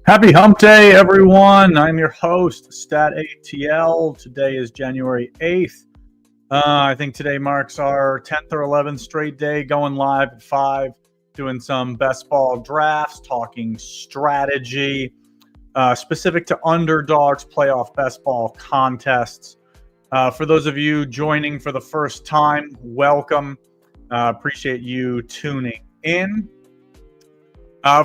Happy Hump Day, everyone. I'm your host, StatATL. Today is January 8th. I think today marks our 10th or 11th straight day going live at 5, doing some best ball drafts, talking strategy, specific to Underdog's playoff best ball contests. For those of you joining for the first time, welcome. Appreciate you tuning in.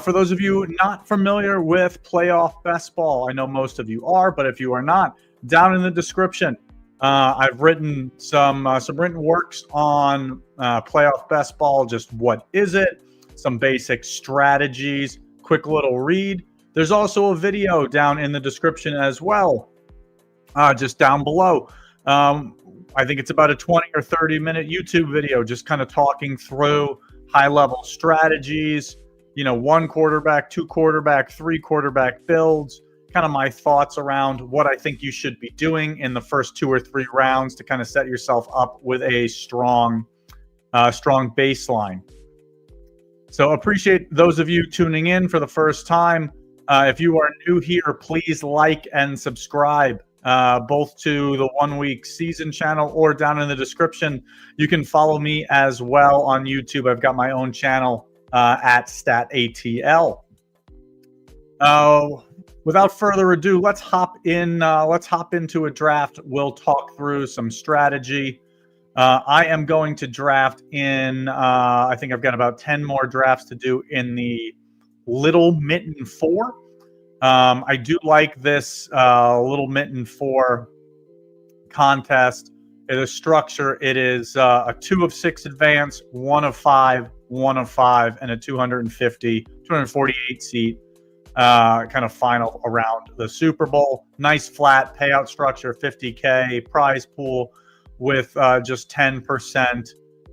For those of you not familiar with playoff best ball, I know most of you are, but if you are not, down in the description, I've written some written works on playoff best ball. Just what is it? Some basic strategies, quick little read. There's also a video down in the description as well, just down below. I think it's about a 20 or 30 minute YouTube video, just kind of talking through high level strategies. You know, 1 quarterback, 2 quarterback, 3 quarterback builds, kind of my thoughts around what I think you should be doing in the first 2 or 3 rounds to kind of set yourself up with a strong baseline. So appreciate those of you tuning in for the first time. If you are new here, please like and subscribe, both to the 1 week season channel or down in the description. You can follow me as well on YouTube. I've got my own channel at StatATL. Without further ado, let's hop into a draft. We'll talk through some strategy. I am going to draft in, I think I've got about 10 more drafts to do in the Little Mitten 4. I do like this Little Mitten 4 contest. It is structure. It is a 2 of 6 advance, 1 of 5, 1 of 5, and a 248 seat kind of final around the Super Bowl. Nice flat payout structure, $50K prize pool with just 10%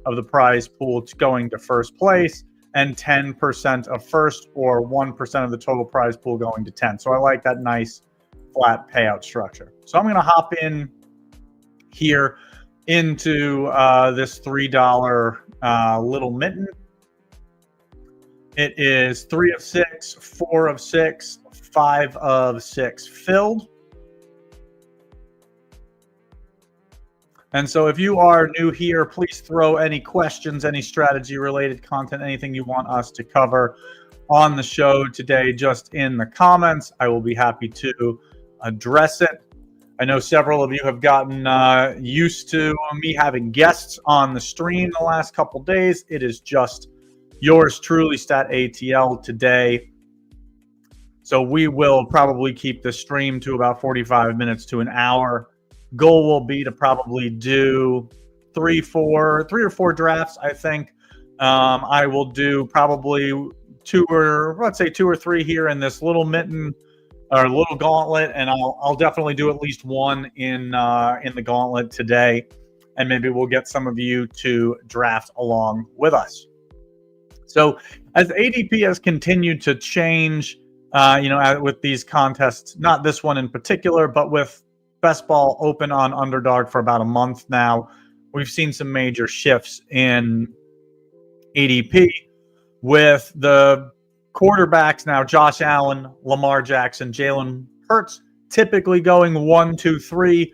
of the prize pool going to first place and 10% of first or 1% of the total prize pool going to 10. So I like that nice flat payout structure. So I'm going to hop in here into this $3 Little Mitten. It is 3 of 6, 4 of 6, 5 of 6 filled. And so if you are new here, please throw any questions, any strategy related content, anything you want us to cover on the show today, just in the comments. I will be happy to address it. I know several of you have gotten used to me having guests on the stream the last couple days. It is just yours truly, StatATL, today. So we will probably keep the stream to about 45 minutes to an hour. Goal will be to probably do 3 or 4 drafts, I think. I will do probably 2 or 3 here in this Little Mitten or Little Gauntlet, and I'll definitely do at least 1 in the Gauntlet today, and maybe we'll get some of you to draft along with us. So as ADP has continued to change, with these contests, not this one in particular, but with Best Ball open on Underdog for about a month now, we've seen some major shifts in ADP with the quarterbacks now, Josh Allen, Lamar Jackson, Jalen Hurts, typically going 1, 2, 3.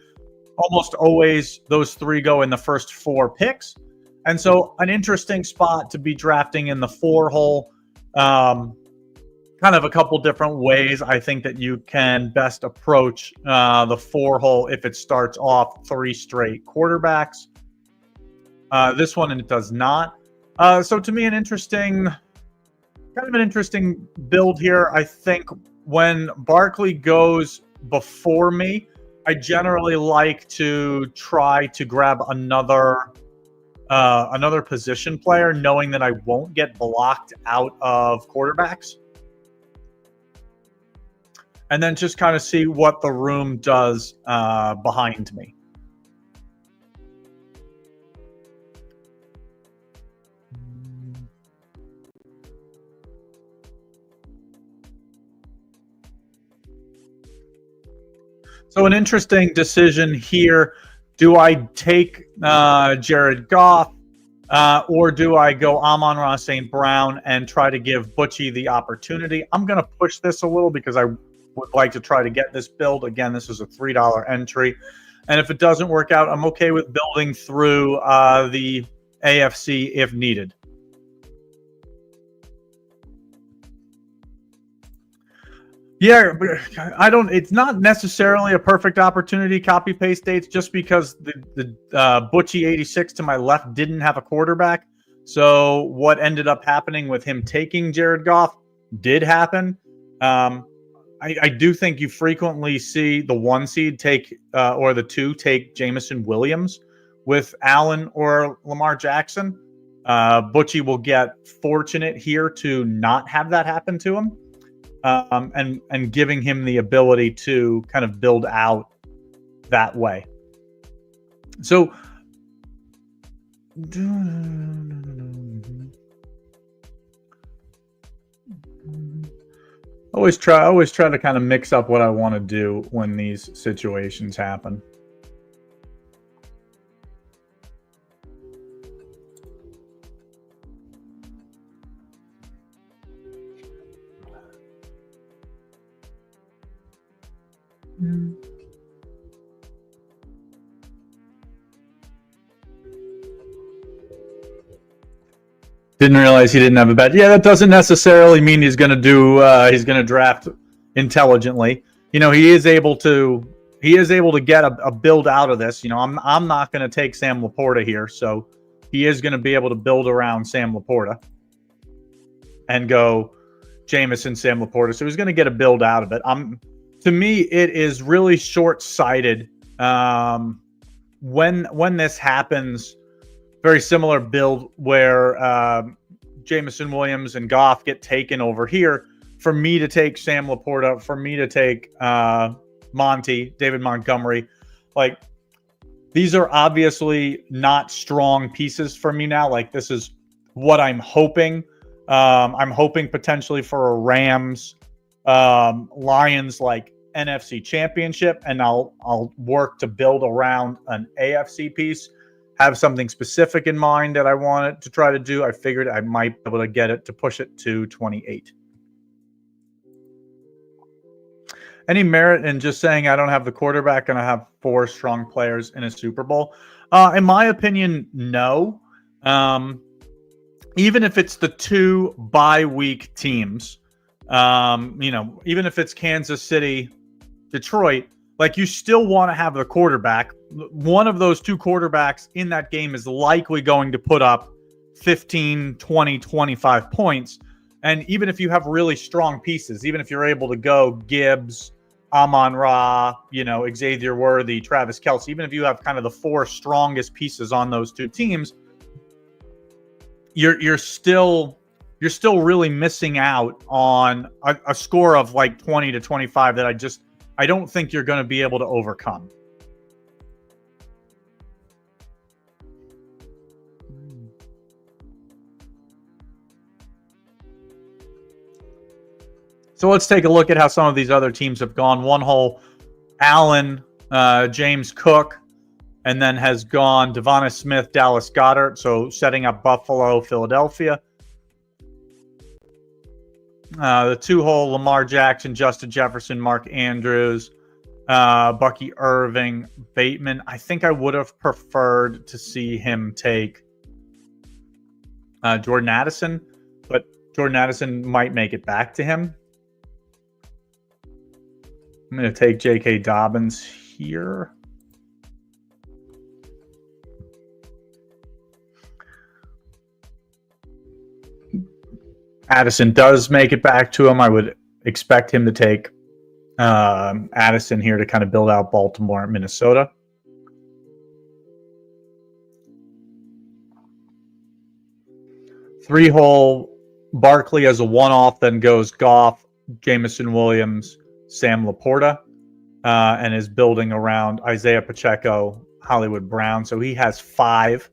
Almost always those 3 go in the first 4 picks. And so an interesting spot to be drafting in the 4 hole. Kind of a couple different ways I think that you can best approach the 4 hole if it starts off 3 straight quarterbacks. This one, and it does not. So to me, kind of an interesting build here. I think when Barkley goes before me, I generally like to try to grab another position player, knowing that I won't get blocked out of quarterbacks. And then just kind of see what the room does behind me. So an interesting decision here. Do I take Jared Goff? Or do I go Amon-Ra St. Brown and try to give Butchie the opportunity? I'm going to push this a little because I would like to try to get this build. Again, this is a $3 entry. And if it doesn't work out, I'm okay with building through the AFC if needed. Yeah, I don't. It's not necessarily a perfect opportunity. Copy paste dates just because the Butchie 86 to my left didn't have a quarterback. So what ended up happening with him taking Jared Goff did happen. I do think you frequently see the 1 seed take or the 2 take Jameson Williams with Allen or Lamar Jackson. Butchie will get fortunate here to not have that happen to him. And giving him the ability to kind of build out that way. So always try to kind of mix up what I want to do when these situations happen. Didn't realize he didn't have a bet. Yeah, that doesn't necessarily mean he's going to do. He's going to draft intelligently. You know, he is able to get a build out of this. You know, I'm not going to take Sam Laporta here, so he is going to be able to build around Sam Laporta and go Jameson, Sam Laporta. So he's going to get a build out of it. To me, it is really short-sighted when this happens. Very similar build where Jameson Williams and Goff get taken over here. For me to take Sam Laporta, for me to take David Montgomery, like these are obviously not strong pieces for me now. Like this is what I'm hoping. I'm hoping potentially for a Rams Lions like NFC Championship, and I'll work to build around an AFC piece. Have something specific in mind that I wanted to try to do. I figured I might be able to get it to push it to 28. Any merit in just saying I don't have the quarterback and I have 4 strong players in a Super Bowl? In my opinion, no. Even if it's the 2 bye-week teams, even if it's Kansas City, Detroit, like you still want to have the quarterback. One of those 2 quarterbacks in that game is likely going to put up 15, 20, 25 points. And even if you have really strong pieces, even if you're able to go Gibbs, Amon-Ra, Xavier Worthy, Travis Kelce, even if you have kind of the 4 strongest pieces on those 2 teams, you're still really missing out on a score of like 20 to 25 that I don't think you're going to be able to overcome. So let's take a look at how some of these other teams have gone. One hole, Allen, James Cook, and then has gone Devonta Smith, Dallas Goedert. So setting up Buffalo, Philadelphia. The 2-hole, Lamar Jackson, Justin Jefferson, Mark Andrews, Bucky Irving, Bateman. I think I would have preferred to see him take Jordan Addison, but Jordan Addison might make it back to him. I'm going to take J.K. Dobbins here. Addison does make it back to him. I would expect him to take Addison here to kind of build out Baltimore and Minnesota. Three-hole, Barkley as a one-off, then goes Goff, Jameson Williams, Sam Laporta, and is building around Isaiah Pacheco, Hollywood Brown. So he has 5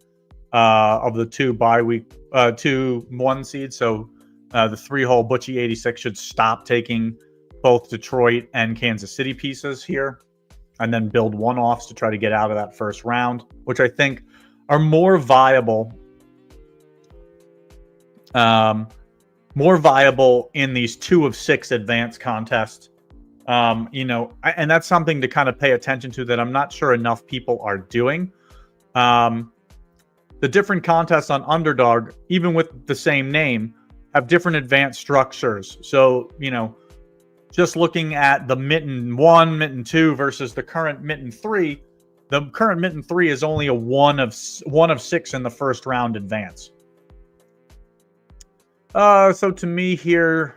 of the 2 bye-week, 2 1 seeds. So the 3-hole Butchie 86 should stop taking both Detroit and Kansas City pieces here, and then build one-offs to try to get out of that first round, which I think are more viable more viable in these 2 of 6 advanced contests. And that's something to kind of pay attention to that I'm not sure enough people are doing. The different contests on Underdog, even with the same name, have different advanced structures. So, just looking at the Mitten 1, Mitten 2 versus the current Mitten 3, the current Mitten 3 is only a 1 of 6 in the first round advance. So to me here,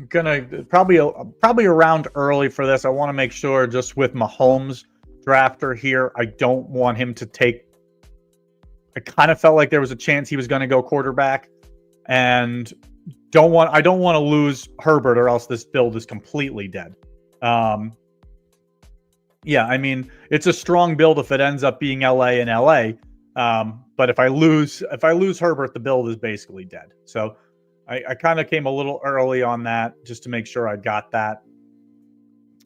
I'm gonna probably around early for this. I want to make sure, just with Mahomes drafter here, I don't want him to take. I kind of felt like there was a chance he was going to go quarterback, and I don't want to lose Herbert, or else this build is completely dead. Yeah, I mean, it's a strong build if it ends up being LA and LA. But if I lose Herbert, the build is basically dead. So I kind of came a little early on that just to make sure I got that.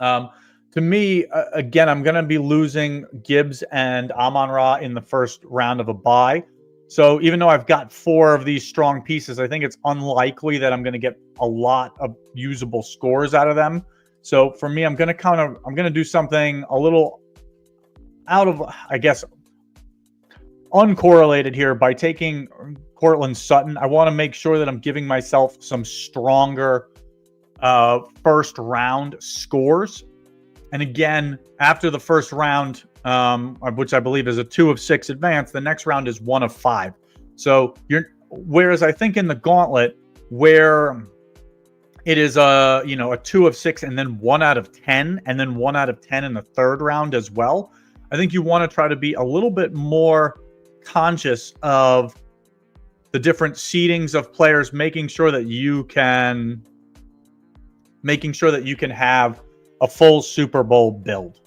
To me, again, I'm going to be losing Gibbs and Amon-Ra in the first round of a bye. So even though I've got 4 of these strong pieces, I think it's unlikely that I'm going to get a lot of usable scores out of them. So for me, I'm going to do something a little out of, I guess, uncorrelated here by taking Cortland Sutton. I want to make sure that I'm giving myself some stronger first round scores. And again, after the first round, which I believe is a 2 of 6 advance, the next round is 1 of 5. So whereas I think in the gauntlet, where it is a 2 of 6 and then 1 out of 10, and then 1 out of 10 in the third round as well, I think you want to try to be a little bit more conscious of the different seedings of players, making sure that you can have a full Super Bowl build.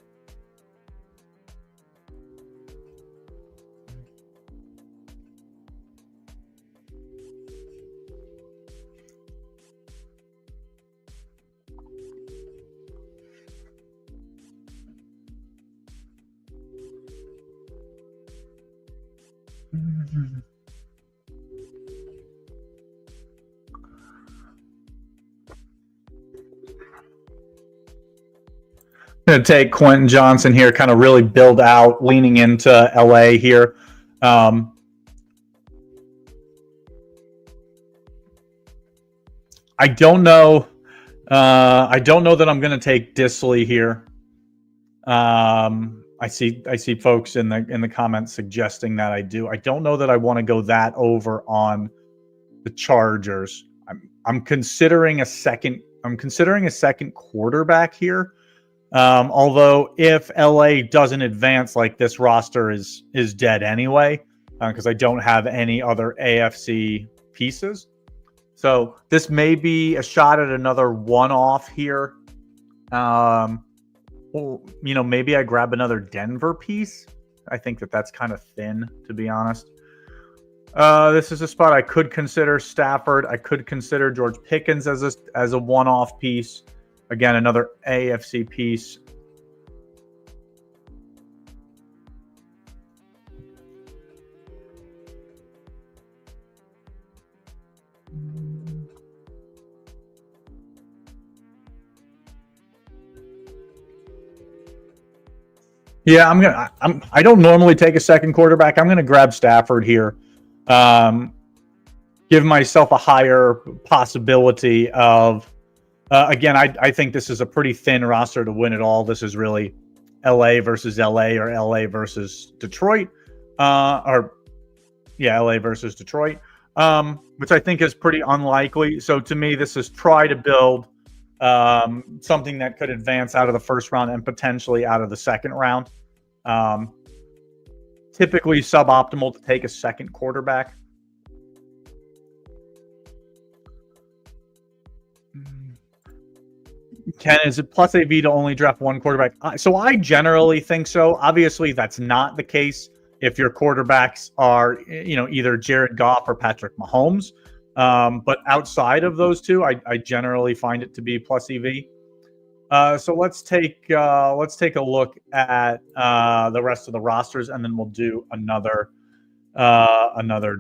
Going to take Quentin Johnson here, kind of really build out, leaning into LA here. I don't know. I don't know that I'm going to take Disley here. I see folks in the comments suggesting that I do. I don't know that I want to go that over on the Chargers. I'm considering a second. I'm considering a second quarterback here. Although if LA doesn't advance, like, this roster is dead anyway, because I don't have any other AFC pieces. So this may be a shot at another one-off here. Maybe I grab another Denver piece. I think that's kind of thin, to be honest. This is a spot I could consider Stafford. I could consider George Pickens as a one-off piece. Again, another AFC piece. Yeah, I don't normally take a second quarterback. I'm gonna grab Stafford here. Give myself a higher possibility of. Again, I think this is a pretty thin roster to win it all. This is really LA versus LA, or LA versus Detroit, LA versus Detroit, which I think is pretty unlikely. So to me, this is try to build something that could advance out of the first round and potentially out of the second round. Typically suboptimal to take a second quarterback. Ken, is it plus AV to only draft one quarterback? So I generally think so. Obviously, that's not the case if your quarterbacks are, either Jared Goff or Patrick Mahomes. But outside of those two, I generally find it to be plus EV. So let's take a look at the rest of the rosters, and then we'll do another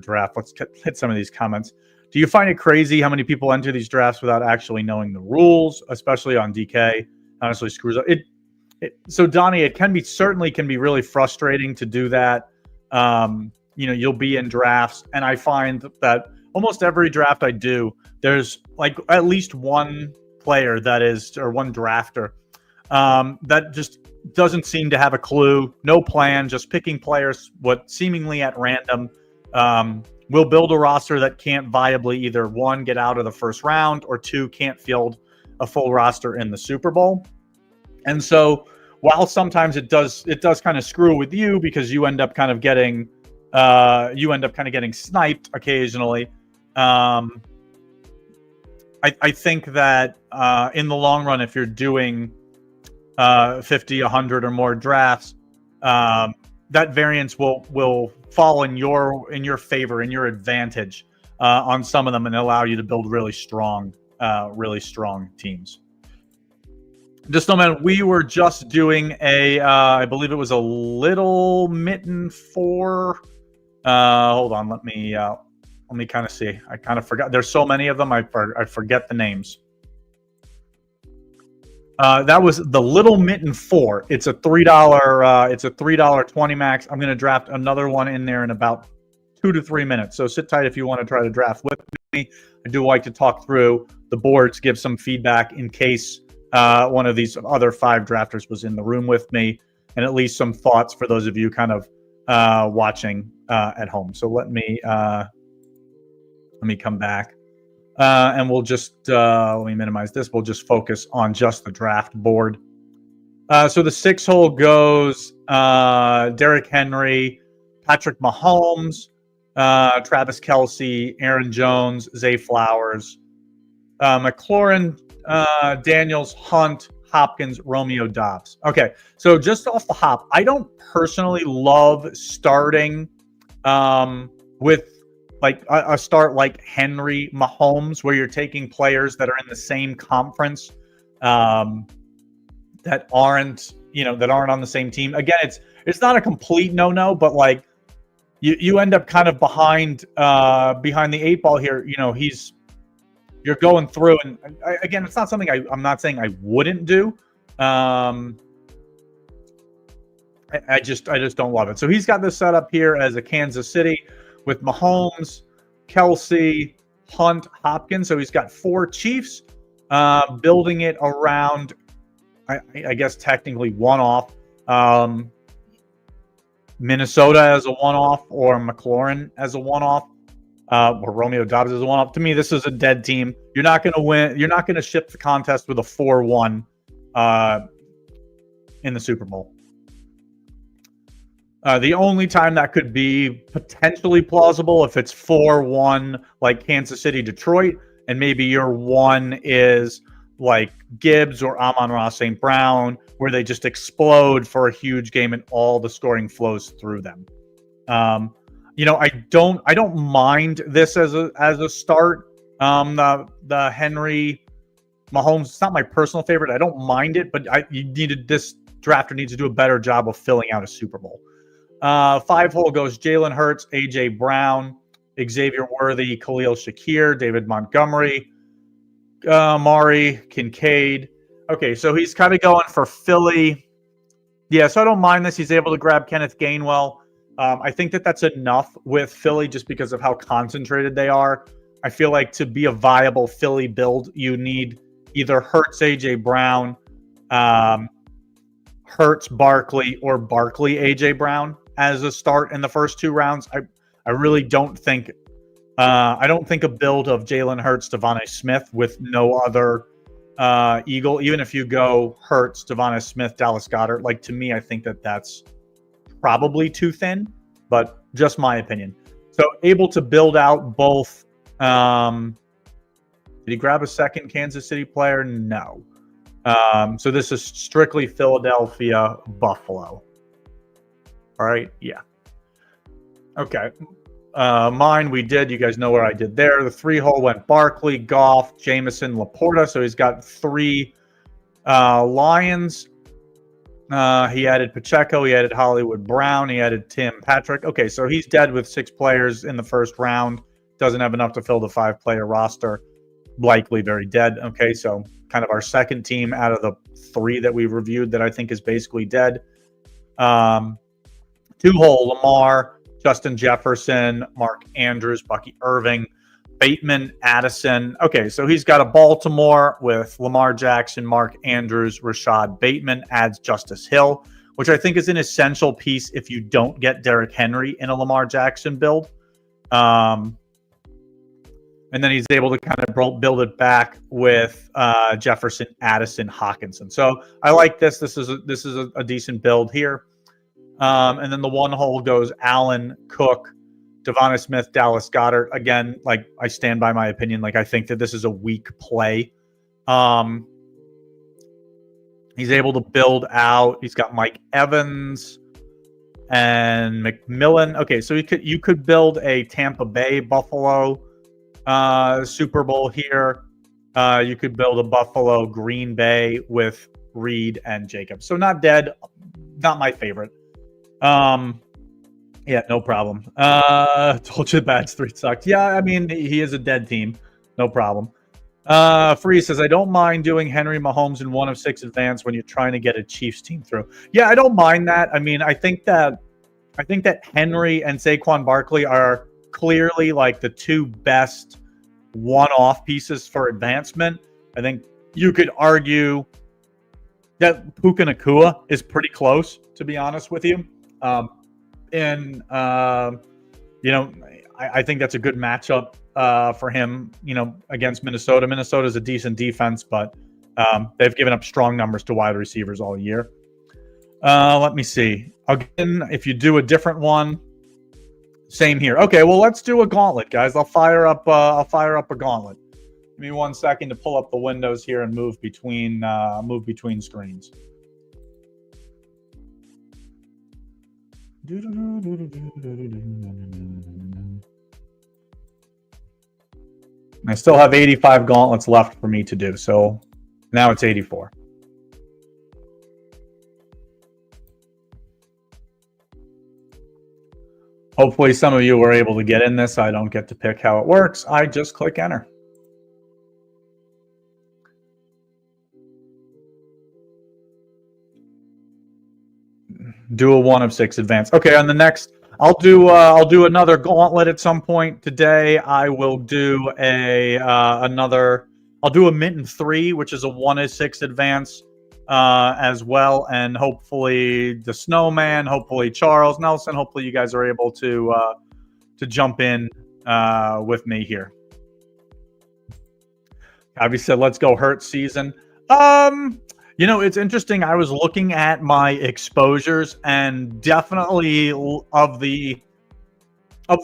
draft. Let's hit some of these comments. Do you find it crazy how many people enter these drafts without actually knowing the rules, especially on DK? Honestly, screws up. So Donnie, it certainly can be really frustrating to do that. You'll be in drafts, and I find that almost every draft I do, there's like at least one player or one drafter that just doesn't seem to have a clue, no plan, just picking players seemingly at random. Will build a roster that can't viably either one, get out of the first round, or two, can't field a full roster in the Super Bowl. And so while sometimes it does kind of screw with you because you end up kind of getting sniped occasionally. I think that in the long run, if you're doing 50, 100 or more drafts, that variance will fall in your favor, in your advantage on some of them, and allow you to build really strong teams. Just a minute, we were just doing I believe it was a Little Mitten 4. Hold on, let me kind of see. I kind of forgot. There's so many of them. I forget the names. That was the Little Mitten 4. It's a $3. It's a $3.20 max. I'm going to draft another one in there in about 2 to 3 minutes. So sit tight if you want to try to draft with me. I do like to talk through the boards, give some feedback in case one of these other 5 drafters was in the room with me, and at least some thoughts for those of you kind of watching at home. So let me come back. And we'll just let me minimize this. We'll just focus on just the draft board. So the 6 hole goes Derrick Henry, Patrick Mahomes, Travis Kelce, Aaron Jones, Zay Flowers, McLaurin, Daniels, Hunt, Hopkins, Romeo Doubs. Okay, so just off the hop, I don't personally love starting with like a start like Henry, Mahomes, where you're taking players that are in the same conference that aren't on the same team. Again, it's not a complete no, but like you end up kind of behind the 8 ball here. You're going through, and again, it's not something I'm not saying I wouldn't do. I just don't love it. So he's got this set up here as a Kansas City with Mahomes, Kelce, Hunt, Hopkins. So he's got 4 Chiefs, building it around, I guess technically one-off, Minnesota as a one-off, or McLaurin as a one-off, or Romeo Doubs as a one-off. To me, this is a dead team. You're not going to win. You're not going to ship the contest with a 4-1 in the Super Bowl. The only time that could be potentially plausible if it's 4-1 like Kansas City, Detroit, and maybe your 1 is like Gibbs or Amon-Ra St. Brown, where they just explode for a huge game and all the scoring flows through them. I don't mind this as a start. The Henry Mahomes, it's not my personal favorite. I don't mind it, but this drafter needs to do a better job of filling out a Super Bowl. 5 hole goes Jalen Hurts, AJ Brown, Xavier Worthy, Khalil Shakir, David Montgomery, Mari, Kincaid. Okay, so he's kind of going for Philly. Yeah, so I don't mind this. He's able to grab Kenneth Gainwell. I think that's enough with Philly just because of how concentrated they are. I feel like to be a viable Philly build, you need either Hurts, AJ Brown, Hurts, Barkley, or Barkley, AJ Brown as a start in the first 2 rounds. I really don't think I don't think a build of Jalen Hurts, Devontae Smith with no other Eagle, even if you go Hurts, Devontae Smith, Dallas Goedert, like to me, I think that's probably too thin, but just my opinion. So able to build out both. Did he grab a second Kansas City player? No. So this is strictly Philadelphia, Buffalo. All right, yeah. Okay. Mine, we did. You guys know where I did there. The 3-hole went Barkley, Goff, Jameson, Laporta. So he's got 3 Lions. He added Pacheco. He added Hollywood Brown. He added Tim Patrick. Okay, so he's dead with 6 players in the first round. Doesn't have enough to fill the 5-player roster. Likely very dead. Okay, so kind of our second team out of the 3 that we've reviewed that I think is basically dead. 2-hole, Lamar, Justin Jefferson, Mark Andrews, Bucky Irving, Bateman, Addison. Okay, so he's got a Baltimore with Lamar Jackson, Mark Andrews, Rashad Bateman, adds Justice Hill, which I think is an essential piece if you don't get Derrick Henry in a Lamar Jackson build. And then he's able to kind of build it back with Jefferson, Addison, Hawkinson. So I like this. This is a decent build here. And then the 1-hole goes Allen, Cook, Devonta Smith, Dallas Goedert. Again, like I stand by my opinion. Like I think that this is a weak play. He's able to build out. He's got Mike Evans and McMillan. Okay, so you could build a Tampa Bay Buffalo Super Bowl here. You could build a Buffalo Green Bay with Reed and Jacobs. So not dead. Not my favorite. Yeah, no problem. Told you the bad street sucked. Yeah, I mean, he is a dead team. No problem. Free says, I don't mind doing Henry Mahomes in 1 of 6 advance when you're trying to get a Chiefs team through. Yeah, I don't mind that. I mean, I think that Henry and Saquon Barkley are clearly like the 2 best one-off pieces for advancement. I think you could argue that Puka Nacua is pretty close, to be honest with you. I think that's a good matchup for him, against Minnesota. Minnesota's a decent defense, but they've given up strong numbers to wide receivers all year. Let me see. Again, if you do a different one, same here. Okay, well, let's do a gauntlet, guys. I'll fire up a gauntlet. Give me 1 second to pull up the windows here and move between screens. I still have 85 gauntlets left for me to do, so now it's 84. Hopefully some of you were able to get in this. I don't get to pick how it works. I just click enter. Do a 1 of 6 advance. Okay, on the next, I'll do another gauntlet at some point today. I will do I'll do a Minton 3, which is a 1 of 6 advance as well, and hopefully the Snowman, hopefully Charles Nelson, hopefully you guys are able to jump in with me here. Abby said, "Let's go Hurts season." It's interesting. I was looking at my exposures, and definitely of the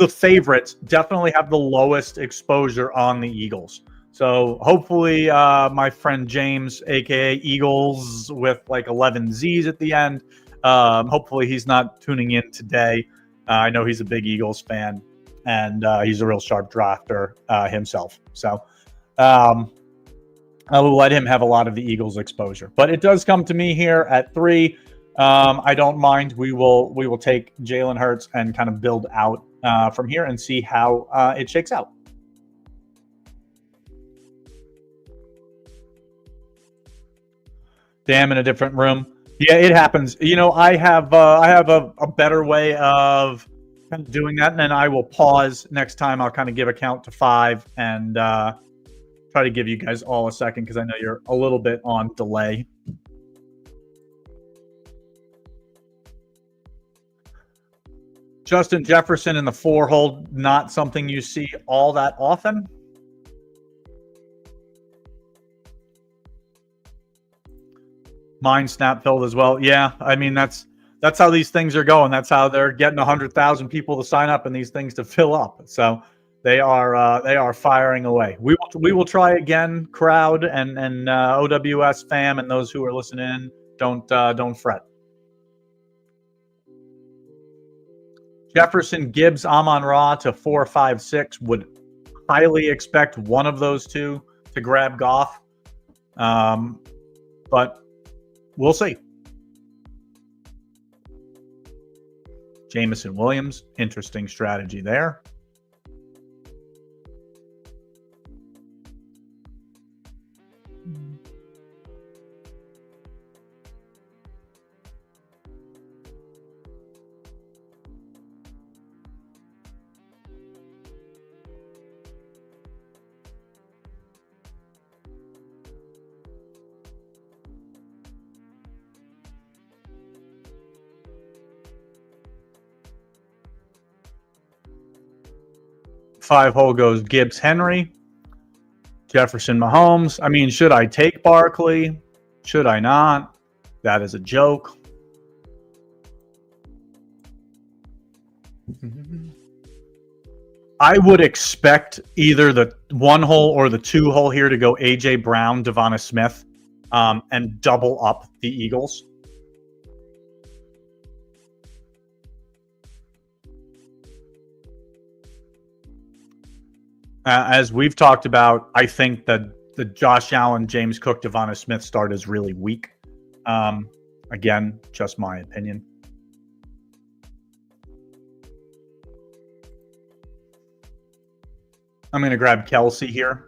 favorites, definitely have the lowest exposure on the Eagles. So hopefully my friend James, aka Eagles with like 11 Z's at the end, hopefully he's not tuning in today. I know he's a big Eagles fan, and he's a real sharp drafter himself. So I will let him have a lot of the Eagles exposure, but it does come to me here at 3. I don't mind. We will take Jalen Hurts and kind of build out from here and see how it shakes out. Damn, in a different room. Yeah, it happens. I have a better way of kind of doing that, and then I will pause next time. I'll kind of give a count to 5 and try to give you guys all a second because I know you're a little bit on delay. Justin Jefferson in the 4-hole, not something you see all that often. Mine snap filled as well. Yeah, I mean that's how these things are going. That's how they're getting 100,000 people to sign up and these things to fill up. So they are firing away. We will try again, crowd and OWS fam and those who are listening. Don't fret. Jefferson, Gibbs, Amon-Ra to 4, 5, 6. Would highly expect one of those two to grab Goff. But we'll see. Jameson Williams, interesting strategy there. Five hole goes Gibbs, Henry, Jefferson, Mahomes. I mean, should I take Barkley? Should I not? That is a joke. I would expect either the 1 hole or the 2 hole here to go A.J. Brown, Devonta Smith, and double up the Eagles. As we've talked about, I think that the Josh Allen, James Cook, Devonta Smith start is really weak. Again, just my opinion. I'm going to grab Kelsey here.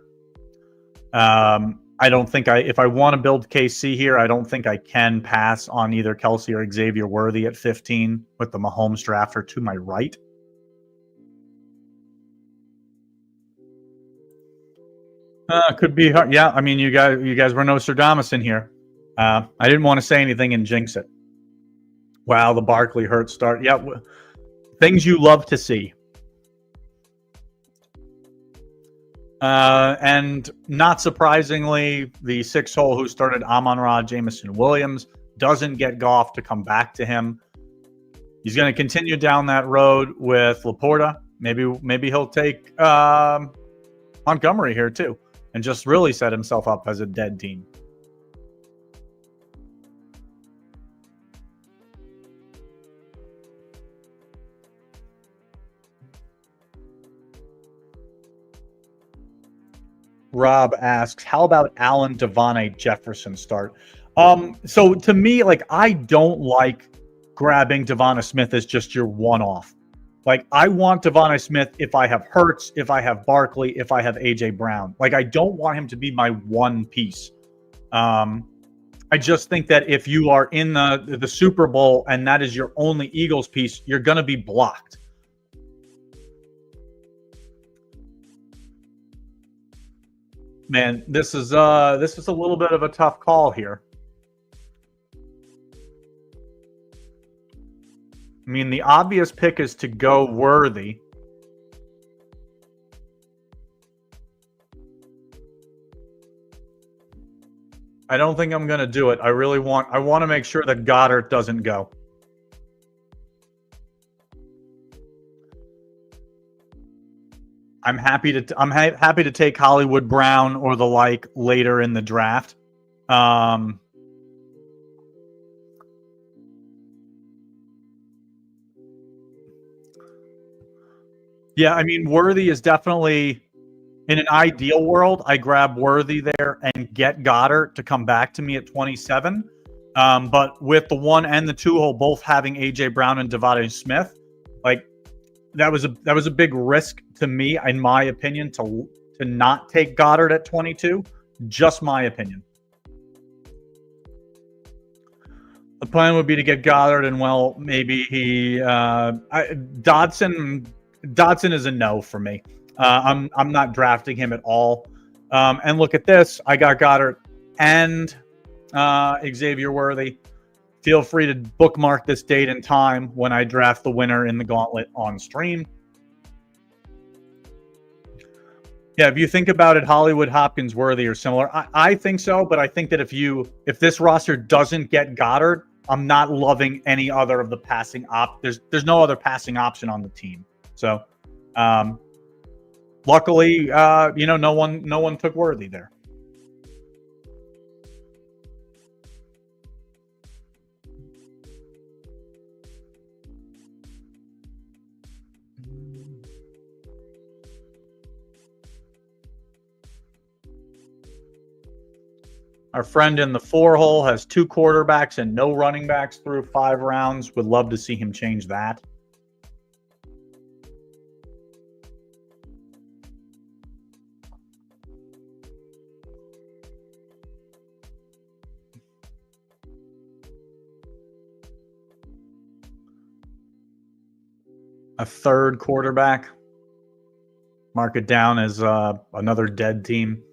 I don't think if I want to build KC here, I don't think I can pass on either Kelsey or Xavier Worthy at 15 with the Mahomes drafter to my right. Could be hard. Yeah, I mean, you guys were Nostradamus in here. I didn't want to say anything and jinx it. Wow, the Barkley Hurts start. Yeah, things you love to see. And not surprisingly, the 6 hole who started Amon-Ra, Jameson Williams, doesn't get Goff to come back to him. He's going to continue down that road with Laporta. Maybe he'll take Montgomery here too, and just really set himself up as a dead team. Rob asks, how about Allen, Devontae, Jefferson start? So to me, like, I don't like grabbing Devonta Smith as just your one-off. Like, I want Devonta Smith if I have Hurts, if I have Barkley, if I have A.J. Brown. Like, I don't want him to be my one piece. I just think that if you are in the Super Bowl and that is your only Eagles piece, you're going to be blocked. Man, this is a little bit of a tough call here. I mean, the obvious pick is to go Worthy. I don't think I'm going to do it. I want to make sure that Goddard doesn't go. I'm happy to take Hollywood Brown or the like later in the draft. Yeah, I mean, Worthy is definitely, in an ideal world, I grab Worthy there and get Goddard to come back to me at 27. But with the 1 and the 2 hole both having A.J. Brown and Devonta Smith, like, that was a big risk to me, in my opinion, to not take Goddard at 22. Just my opinion. The plan would be to get Goddard, and well, maybe Dodson is a no for me. I'm not drafting him at all. And look at this, I got Goddard and Xavier Worthy. Feel free to bookmark this date and time when I draft the winner in the gauntlet on stream. Yeah, if you think about it, Hollywood, Hopkins, Worthy are similar. I think so, but I think that if this roster doesn't get Goddard, I'm not loving any other of the passing there's no other passing option on the team. So, luckily, no one took Worthy there. Our friend in the 4-hole has 2 quarterbacks and no running backs through 5 rounds. Would love to see him change that. A 3rd quarterback. Mark it down as another dead team.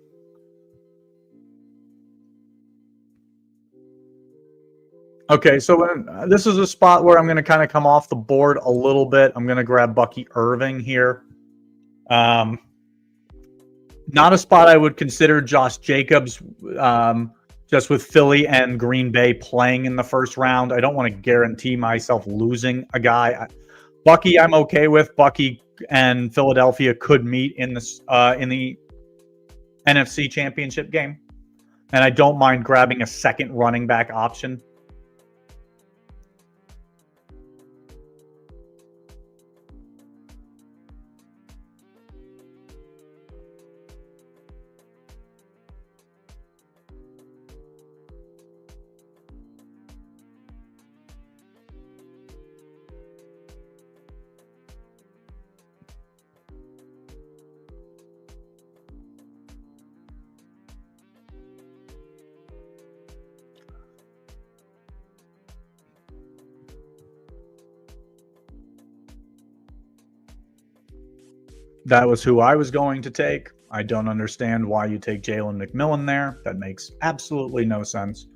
Okay, so this is a spot where I'm going to kind of come off the board a little bit. I'm going to grab Bucky Irving here. Not a spot I would consider Josh Jacobs, just with Philly and Green Bay playing in the first round. I don't want to guarantee myself losing a guy. Bucky, I'm okay with. Bucky and Philadelphia could meet in the NFC Championship game, and I don't mind grabbing a second running back option. That was who I was going to take. I don't understand why you take Jalen McMillan there. That makes absolutely no sense.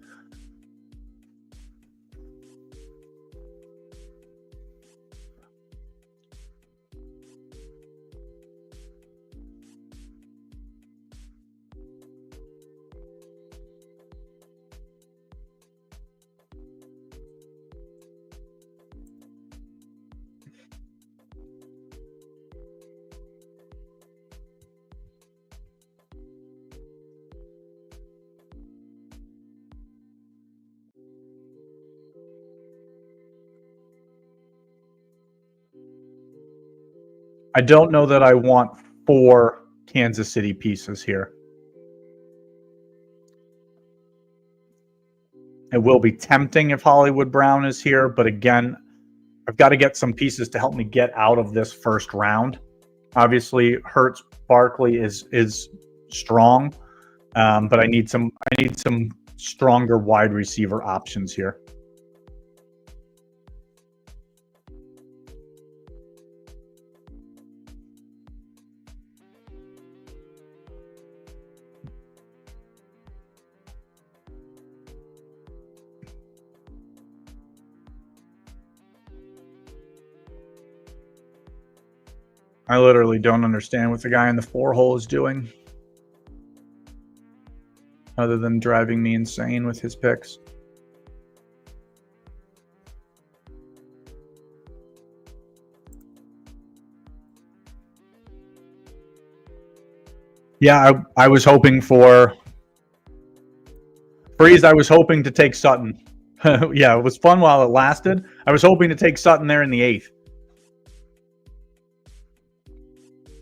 I don't know that I want 4 Kansas City pieces here. It will be tempting if Hollywood Brown is here, but again, I've got to get some pieces to help me get out of this first round. Obviously, Hurts Barkley is strong, but I need some stronger wide receiver options here. I literally don't understand what the guy in the 4-hole is doing, other than driving me insane with his picks. Yeah, I was hoping for Freeze. I was hoping to take Sutton. Yeah, it was fun while it lasted. I was hoping to take Sutton there in the 8th.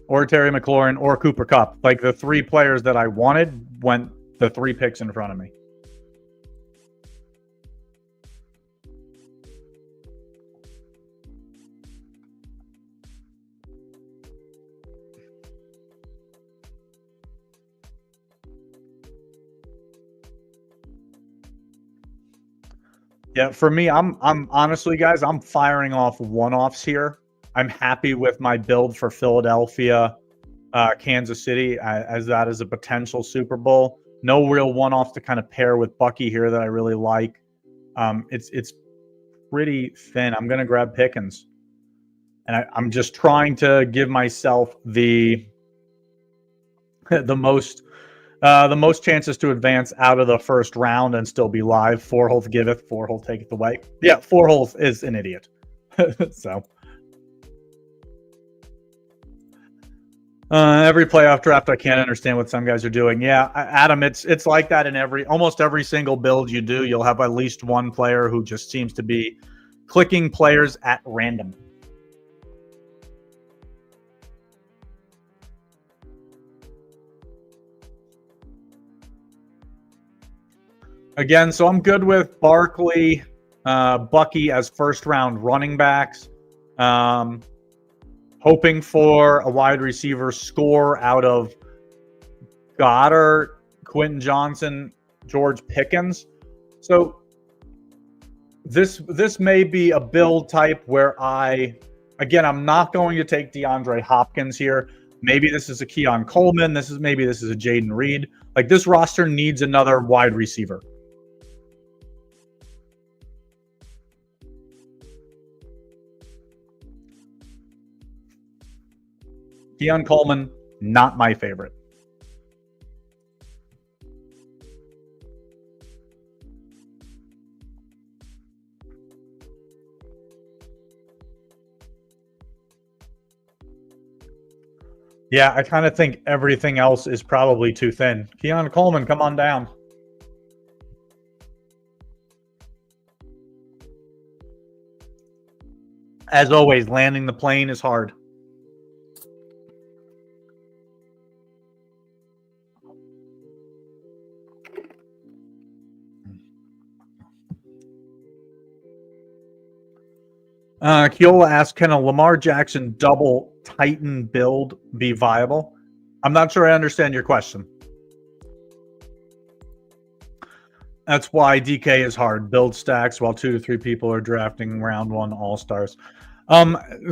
Or Terry McLaurin or Cooper Kupp. Like the 3 players that I wanted went the 3 picks in front of me. Yeah, for me, I'm honestly, guys, I'm firing off one-offs here. I'm happy with my build for Philadelphia, Kansas City, as that is a potential Super Bowl. No real one-offs to kind of pair with Bucky here that I really like. It's pretty thin. I'm going to grab Pickens, and I'm just trying to give myself the most chances to advance out of the first round and still be live. 4-hole giveth, 4-hole taketh away. Yeah, 4-hole is an idiot. So every playoff draft, I can't understand what some guys are doing. Yeah, Adam, it's like that in almost every single build you do. You'll have at least one player who just seems to be clicking players at random. Again, so I'm good with Barkley, Bucky as first-round running backs. Hoping for a wide receiver score out of Goddard, Quentin Johnson, George Pickens. So this may be a build type where I'm not going to take DeAndre Hopkins here. Maybe this is a Keon Coleman. Maybe this is a Jaden Reed. Like, this roster needs another wide receiver. Keon Coleman, not my favorite. Yeah, I kind of think everything else is probably too thin. Keon Coleman, come on down. As always, landing the plane is hard. Keola asks, can a Lamar Jackson double Titan build be viable? I'm not sure I understand your question. That's why DK is hard. Build stacks while 2 to 3 people are drafting round 1 all-stars.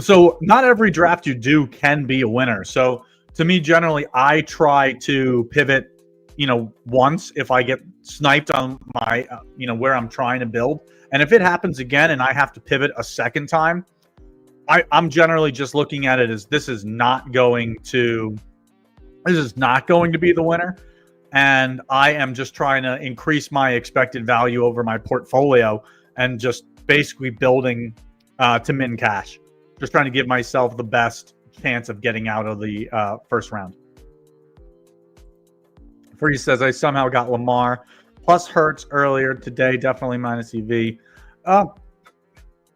So not every draft you do can be a winner. So to me, generally, I try to pivot, once if I get sniped on my, where I'm trying to build. And if it happens again and I have to pivot a second time, I'm generally just looking at it as this is not going to be the winner. And I am just trying to increase my expected value over my portfolio and just basically building to min cash. Just trying to give myself the best chance of getting out of the first round. Freeze says, I somehow got Lamar plus Hurts earlier today, definitely minus EV.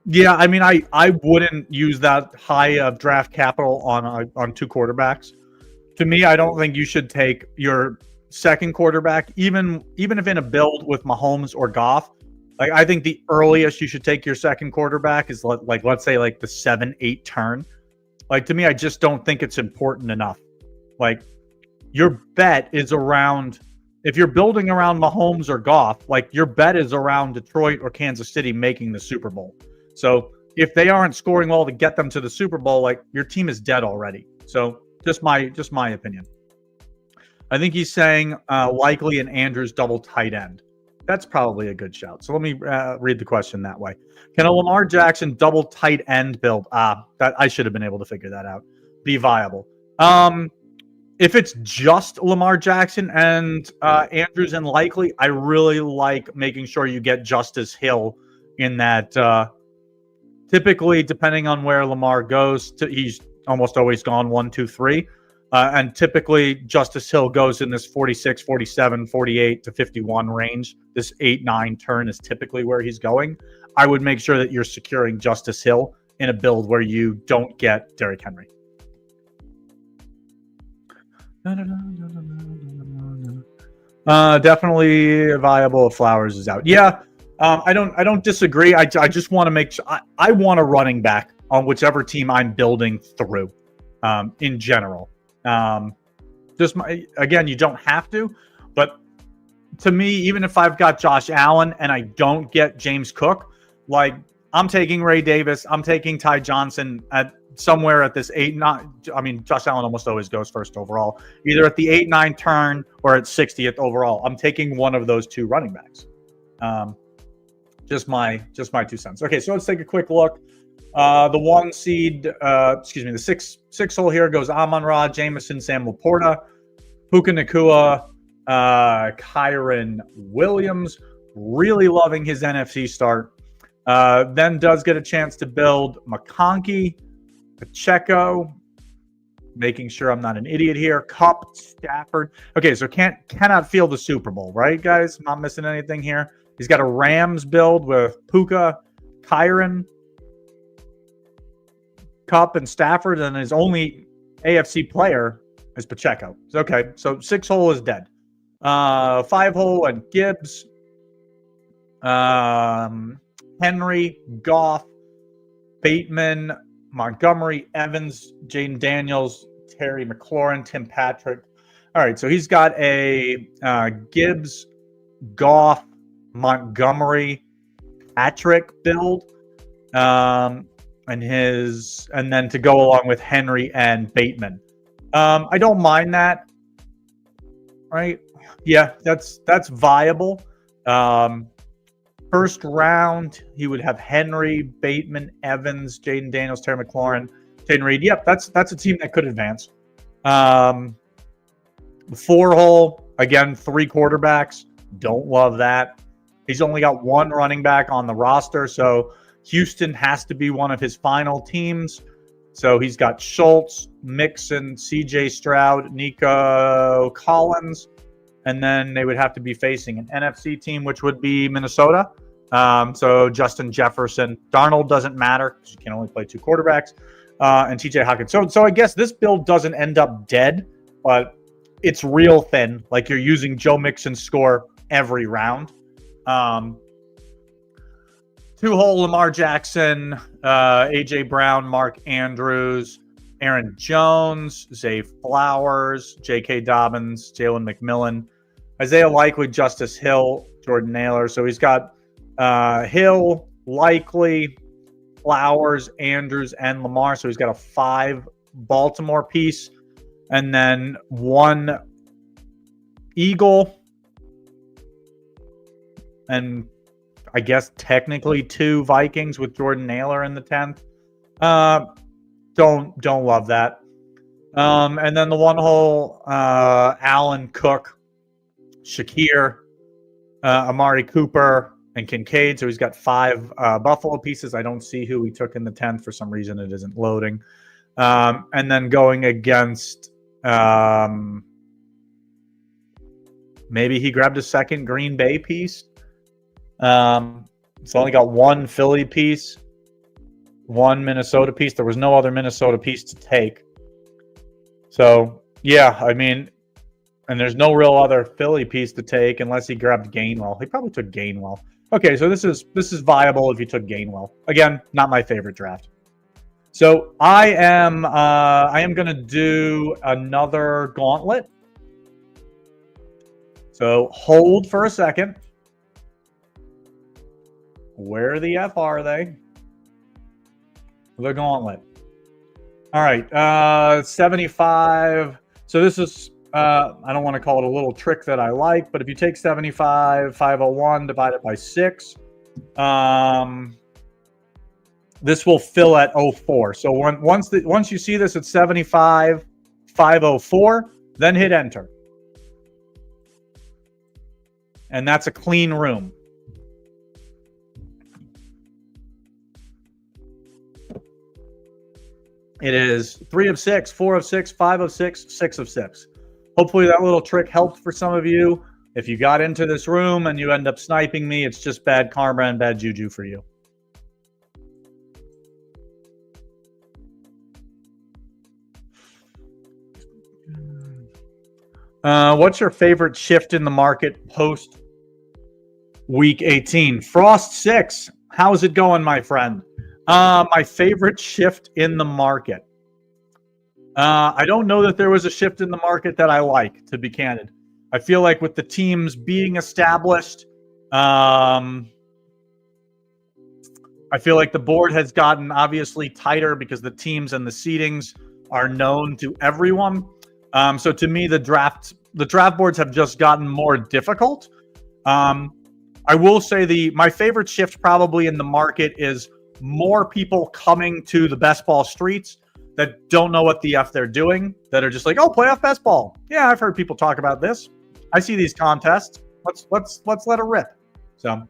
Yeah, I mean, I wouldn't use that high of draft capital on 2 quarterbacks. To me, I don't think you should take your second quarterback, even if in a build with Mahomes or Goff. Like, I think the earliest you should take your second quarterback is let's say the 7-8 turn. Like, to me, I just don't think it's important enough. Like, your bet is around, if you're building around Mahomes or Goff, your bet is around Detroit or Kansas City making the Super Bowl. So if they aren't scoring well to get them to the Super Bowl, your team is dead already. So just my opinion. I think he's saying likely an Andrews double tight end. That's probably a good shout. So let me read the question that way. Can a Lamar Jackson double tight end build? That I should have been able to figure that out. Be viable. If it's just Lamar Jackson and Andrews and likely, I really like making sure you get Justice Hill in that. Typically, depending on where Lamar goes, he's almost always gone 1, 2, 3. And typically, Justice Hill goes in this 46, 47, 48 to 51 range. This 8-9 turn is typically where he's going. I would make sure that you're securing Justice Hill in a build where you don't get Derrick Henry. Definitely viable if Flowers is out. Yeah, I don't disagree. I just want to make sure I want a running back on whichever team I'm building through. In general, again, you don't have to, but to me, even if I've got Josh Allen and I don't get James Cook, I'm taking Ray Davis, I'm taking Ty Johnson at somewhere at this 8-9. I mean, Josh Allen almost always goes first overall, either at the 8-9 turn or at 60th overall. I'm taking one of those 2 running backs. Just my 2 cents. Okay, so let's take a quick look. The 1 seed, the 6 hole here goes Amon-Ra, Jameson, Sam Laporta, Puka Nacua, Kyron Williams. Really loving his NFC start. Then does get a chance to build McConkey, Pacheco, making sure I'm not an idiot here. Kupp, Stafford. Okay, so cannot field the Super Bowl, right, guys? I'm not missing anything here. He's got a Rams build with Puka, Kyron, Kupp, and Stafford, and his only AFC player is Pacheco. Okay, so 6 hole is dead. 5 hole and Gibbs. Henry, Goff, Bateman, Montgomery, Evans, Jaden Daniels, Terry McLaurin, Tim Patrick. All right, so he's got a Gibbs, Goff, Montgomery, Patrick build, and then to go along with Henry and Bateman. I don't mind that. Right? Yeah, that's viable. First round, he would have Henry, Bateman, Evans, Jaden Daniels, Terry McLaurin, Jaden Reed. Yep, that's a team that could advance. The 4-hole, again, 3 quarterbacks. Don't love that. He's only got 1 running back on the roster, so Houston has to be one of his final teams. So he's got Schultz, Mixon, CJ Stroud, Nico Collins, and then they would have to be facing an NFC team, which would be Minnesota. So Justin Jefferson. Darnold doesn't matter because you can only play 2 quarterbacks. And TJ Hawkins. So I guess this build doesn't end up dead, but it's real thin. Like you're using Joe Mixon's score every round. 2-hole Lamar Jackson, AJ Brown, Mark Andrews, Aaron Jones, Zay Flowers, J.K. Dobbins, Jalen McMillan, Isaiah Likely, Justice Hill, Jordan Naylor. So he's got Hill, Likely, Flowers, Andrews, and Lamar. So he's got a 5 Baltimore piece, and then 1 Eagle, and I guess technically 2 Vikings with Jordan Naylor in the 10th. Don't love that. And then the 1-hole Allen, Cook, Shakir, Amari Cooper, and Kincaid. So he's got 5 Buffalo pieces. I don't see who he took in the 10th. For some reason, it isn't loading. And then going against, maybe he grabbed a 2nd Green Bay piece. It's only got 1 Philly piece, 1 Minnesota piece. There was no other Minnesota piece to take. So, yeah, I mean, and there's no real other Philly piece to take unless he grabbed Gainwell. He probably took Gainwell. Okay, so this is viable if you took Gainwell. Again, not my favorite draft. So I am going to do another gauntlet. So hold for a second. Where the F are they? The gauntlet. All right, 75. So this is, I don't want to call it a little trick that I like, but if you take 75, 501 divided by 6, this will fill at 04. So once you see this at 75, 504, then hit enter. And that's a clean room. It is 3 of 6, 4 of 6, 5 of 6, 6 of 6. Hopefully that little trick helped for some of you. If you got into this room and you end up sniping me, it's just bad karma and bad juju for you. What's your favorite shift in the market post week 18? Frost 6. How's it going, my friend? My favorite shift in the market. I don't know that there was a shift in the market that I like, to be candid. I feel like with the teams being established, I feel like the board has gotten obviously tighter because the teams and the seedings are known to everyone. So to me, the draft boards have just gotten more difficult. I will say my favorite shift probably in the market is more people coming to the best ball streets that don't know what the F they're doing, that are just like, oh, playoff best ball. Yeah, I've heard people talk about this. I see these contests. Let's let it rip. So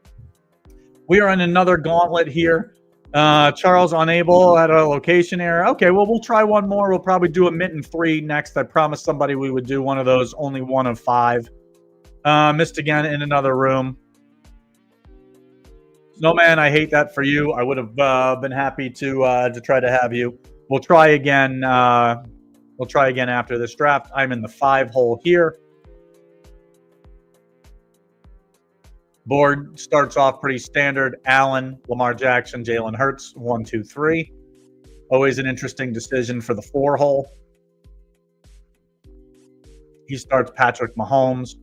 we are in another gauntlet here. Charles unable at a location error. Okay, well, we'll try one more. We'll probably do a mitten 3 next. I promised somebody we would do one of those, only 1 of 5. Missed again in another room. Snowman, I hate that for you. I would have been happy to try to have you. We'll try again. We'll try again after this draft. I'm in the 5 hole here. Board starts off pretty standard. Allen, Lamar Jackson, Jalen Hurts, 1, 2, 3. Always an interesting decision for the 4 hole. He starts Patrick Mahomes.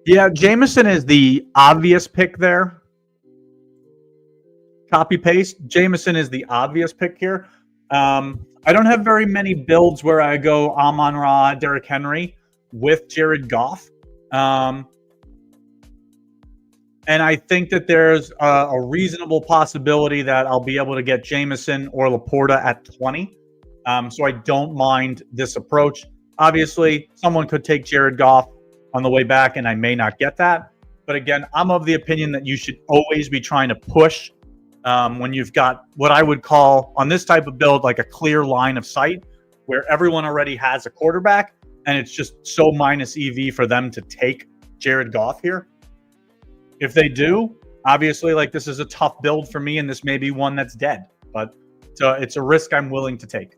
Yeah, Jameson is the obvious pick there. Copy paste. Jameson is the obvious pick here. I don't have very many builds where I go Amon-Ra, Derrick Henry with Jared Goff. And I think that there's a reasonable possibility that I'll be able to get Jameson or Laporta at 20. So I don't mind this approach. Obviously, someone could take Jared Goff on the way back, and I may not get that. But again, I'm of the opinion that you should always be trying to push when you've got what I would call, on this type of build, like a clear line of sight where everyone already has a quarterback, and it's just so minus EV for them to take Jared Goff here. If they do, obviously, like, this is a tough build for me, and this may be one that's dead. But it's a risk I'm willing to take.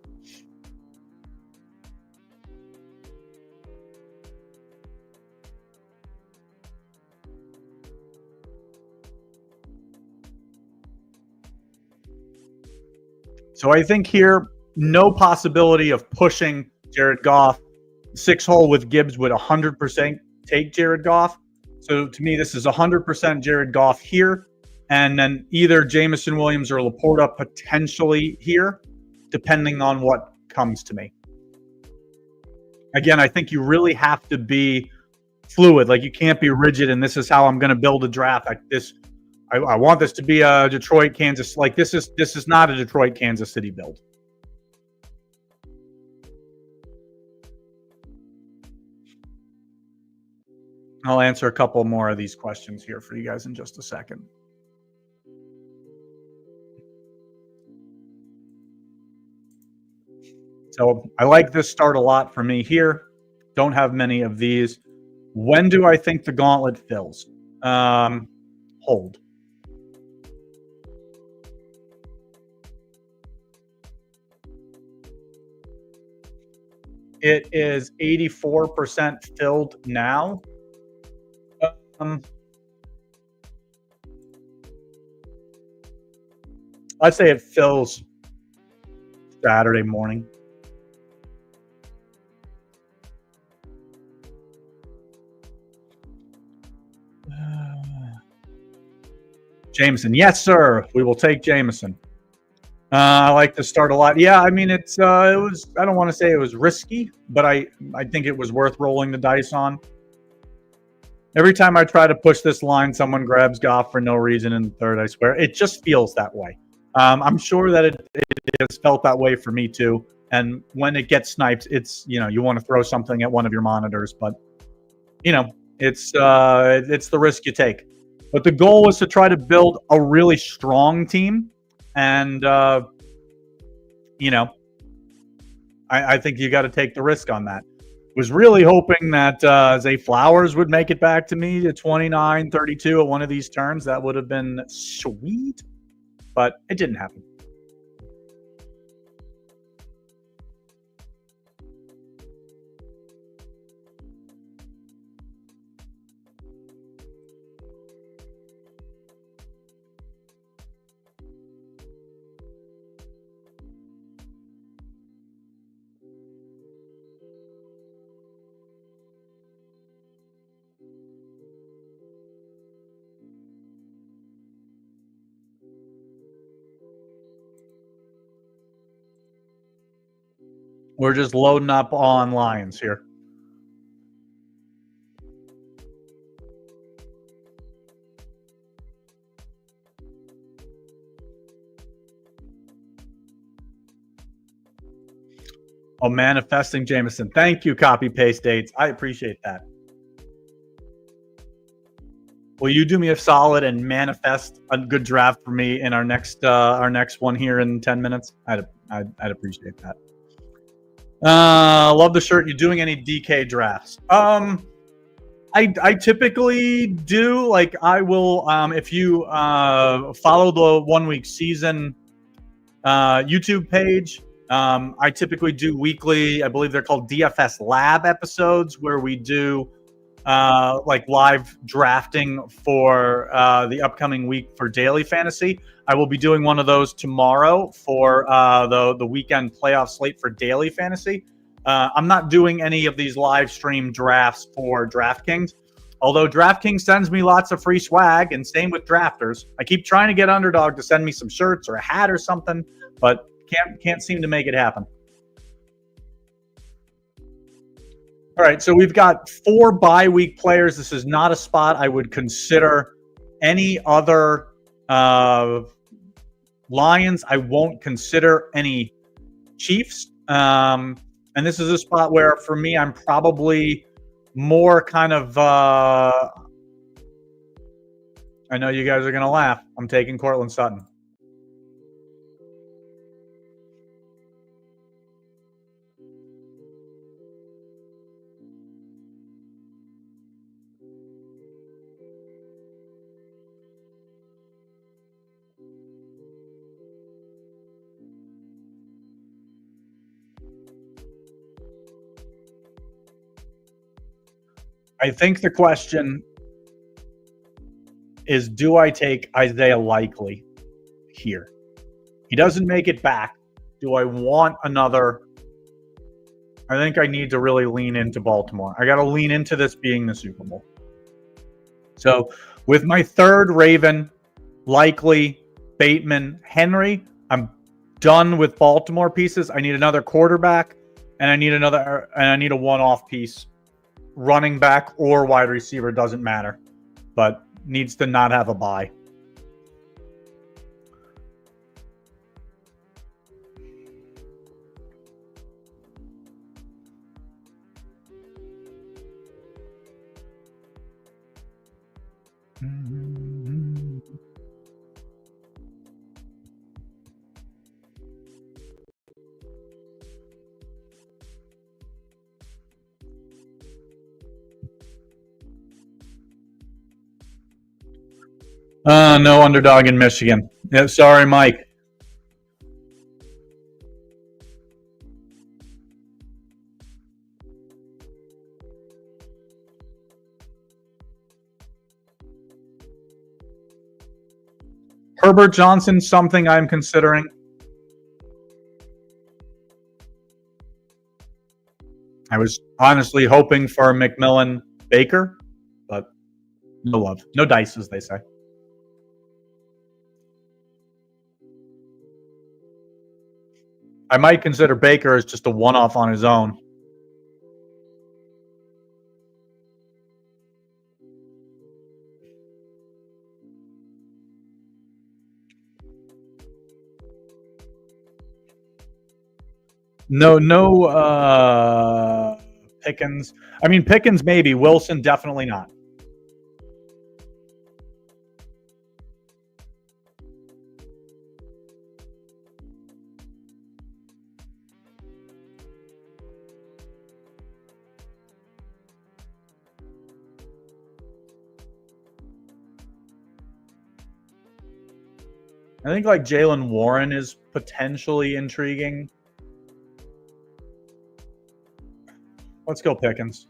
So I think here, no possibility of pushing Jared Goff. 6 hole with Gibbs would 100% take Jared Goff. So to me, this is 100% Jared Goff here. And then either Jameson Williams or Laporta potentially here, depending on what comes to me. Again, I think you really have to be fluid. Like, you can't be rigid, and this is how I'm going to build a draft. Like this, I want this to be a Detroit, Kansas. Like, this is not a Detroit, Kansas City build. I'll answer a couple more of these questions here for you guys in just a second. So I like this start a lot for me here. Don't have many of these. When do I think the gauntlet fills? Hold. It is 84% filled now. I'd say it fills Saturday morning. Jameson, yes, sir. We will take Jameson. I like to start a lot. Yeah, I mean, it was. I don't want to say it was risky, but I think it was worth rolling the dice on. Every time I try to push this line, someone grabs Goff for no reason in the third. I swear, it just feels that way. I'm sure that it has felt that way for me too. And when it gets sniped, it's, you want to throw something at one of your monitors, but it's the risk you take. But the goal was to try to build a really strong team, and I think you got to take the risk on that. Was really hoping that Zay Flowers would make it back to me at 29-32 at one of these turns. That would have been sweet, but it didn't happen. We're just loading up on Lions here. Oh, manifesting Jameson. Thank you, copy paste dates. I appreciate that. Will you do me a solid and manifest a good draft for me in our next one here in 10 minutes? I'd appreciate that. Love the shirt. You doing any DK drafts? I typically do. Like, I will, if you follow the 1 week season YouTube page, I typically do weekly, I believe they're called DFS Lab episodes, where we do like live drafting for the upcoming week for daily fantasy. I will be doing one of those tomorrow for the weekend playoff slate for daily fantasy. I'm not doing any of these live stream drafts for DraftKings, although DraftKings sends me lots of free swag, and same with drafters. I keep trying to get Underdog to send me some shirts or a hat or something, but can't seem to make it happen. All right, so we've got 4 bye week players. This is not a spot I would consider any other Lions. I won't consider any Chiefs. And this is a spot where, for me, I'm probably more kind of I know you guys are going to laugh. I'm taking Cortland Sutton. I think the question is, do I take Isaiah Likely here? He doesn't make it back. Do I want another? I think I need to really lean into Baltimore. I got to lean into this being the Super Bowl. So with my third Raven, Likely, Bateman, Henry, I'm done with Baltimore pieces. I need another quarterback, and I need a one-off piece. Running back or wide receiver, doesn't matter, but needs to not have a bye. No Underdog in Michigan. Yeah, sorry, Mike. Herbert Johnson, something I'm considering. I was honestly hoping for McMillan Baker, but no love. No dice, as they say. I might consider Baker as just a one-off on his own. No Pickens. I mean, Pickens maybe. Wilson definitely not. I think like Jalen Warren is potentially intriguing. Let's go Pickens.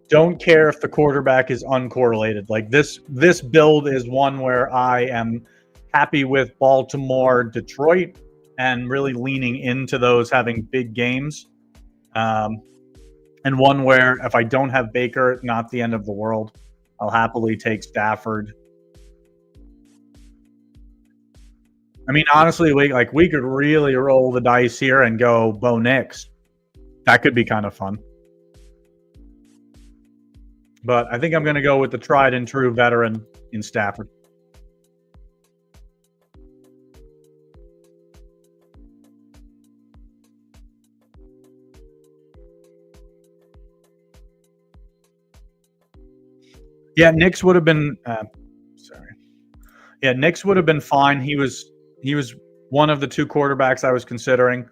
Don't care if the quarterback is uncorrelated. Like this build is one where I am happy with Baltimore, Detroit, and really leaning into those having big games. And one where if I don't have Baker, not the end of the world. I'll happily take Stafford. I mean, honestly, we could really roll the dice here and go Bo Nix. That could be kind of fun. But I think I'm going to go with the tried and true veteran in Stafford. Yeah, Nix would have been. Sorry. Yeah, Nix would have been fine. He was one of the two quarterbacks I was considering.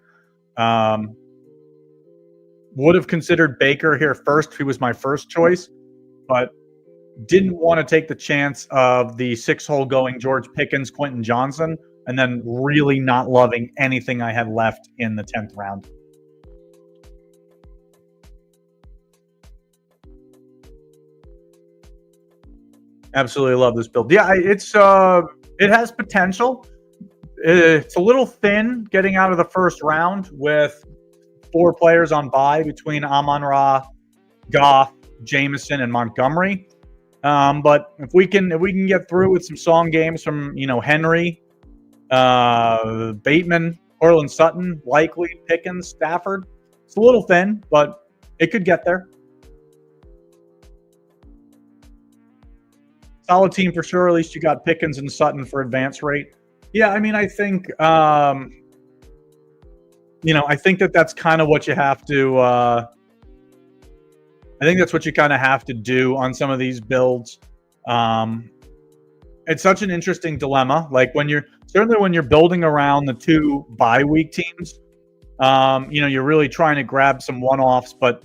Would have considered Baker here first. He was my first choice, but didn't want to take the chance of the 6-hole going George Pickens, Quentin Johnson, and then really not loving anything I had left in the 10th round. Absolutely love this build. Yeah, it has potential. It's a little thin getting out of the first round with 4 players on bye between Amon-Ra, Goff, Jameson, and Montgomery. But if we can get through with some song games from Henry, Bateman, Cortland Sutton, likely Pickens, Stafford, it's a little thin, but it could get there. Solid team for sure. At least you got Pickens and Sutton for advance rate. Yeah, I mean, I think I think that's kind of what you have to. I think that's what you kind of have to do on some of these builds. It's such an interesting dilemma. Like when you're building around the 2 bye week teams, you're really trying to grab some one-offs, but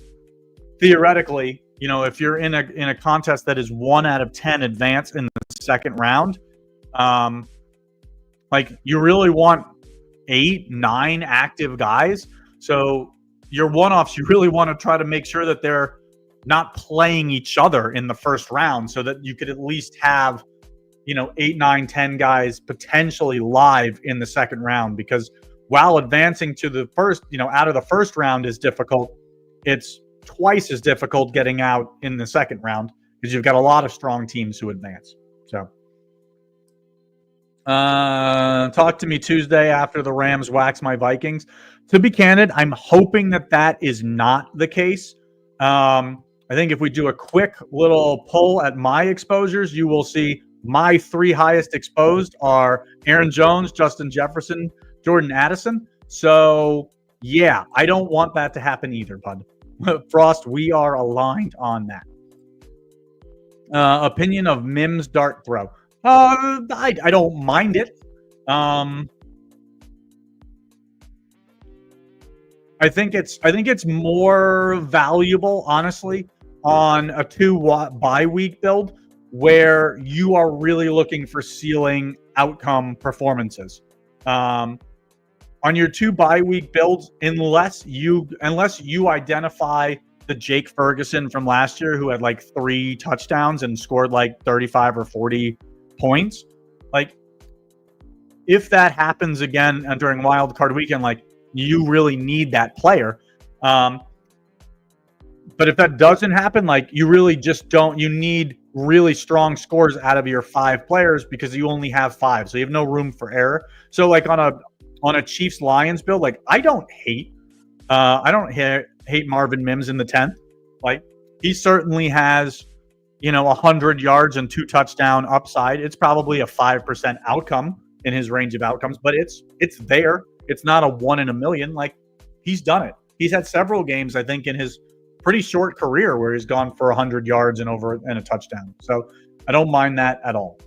theoretically, if you're in a contest that is 1 out of 10 advance in the second round, like you really want 8, 9 active guys. So your one-offs, you really want to try to make sure that they're not playing each other in the first round, so that you could at least have 8, 9, 10 guys potentially live in the second round. Because while advancing to the first, out of the first round is difficult, it's twice as difficult getting out in the second round because you've got a lot of strong teams who advance. So talk to me Tuesday after the Rams wax my Vikings. To be candid, I'm hoping that is not the case. I think if we do a quick little pull at my exposures, you will see my 3 highest exposed are Aaron Jones, Justin Jefferson, Jordan Addison. So yeah, I don't want that to happen either, bud. Frost, we are aligned on that. Opinion of Mims dart throw. I don't mind it. I think it's more valuable, honestly, on a 2 bye week build where you are really looking for ceiling outcome performances. On your 2 bye week builds, unless you identify the Jake Ferguson from last year who had like 3 touchdowns and scored like 35 or 40 points, like if that happens again during wild card weekend, like you really need that player. But if that doesn't happen, like you really just don't. You need really strong scores out of your 5 players because you only have 5, so you have no room for error. So like on a Chiefs Lions build, like I don't hate Marvin Mims in the 10th. Like he certainly has 100 yards and 2 touchdown upside. It's probably a 5% outcome in his range of outcomes, but it's there. It's not a 1 in a million. Like he's done it. He's had several games, I think, in his pretty short career where he's gone for 100 yards and a touchdown. So I don't mind that at all.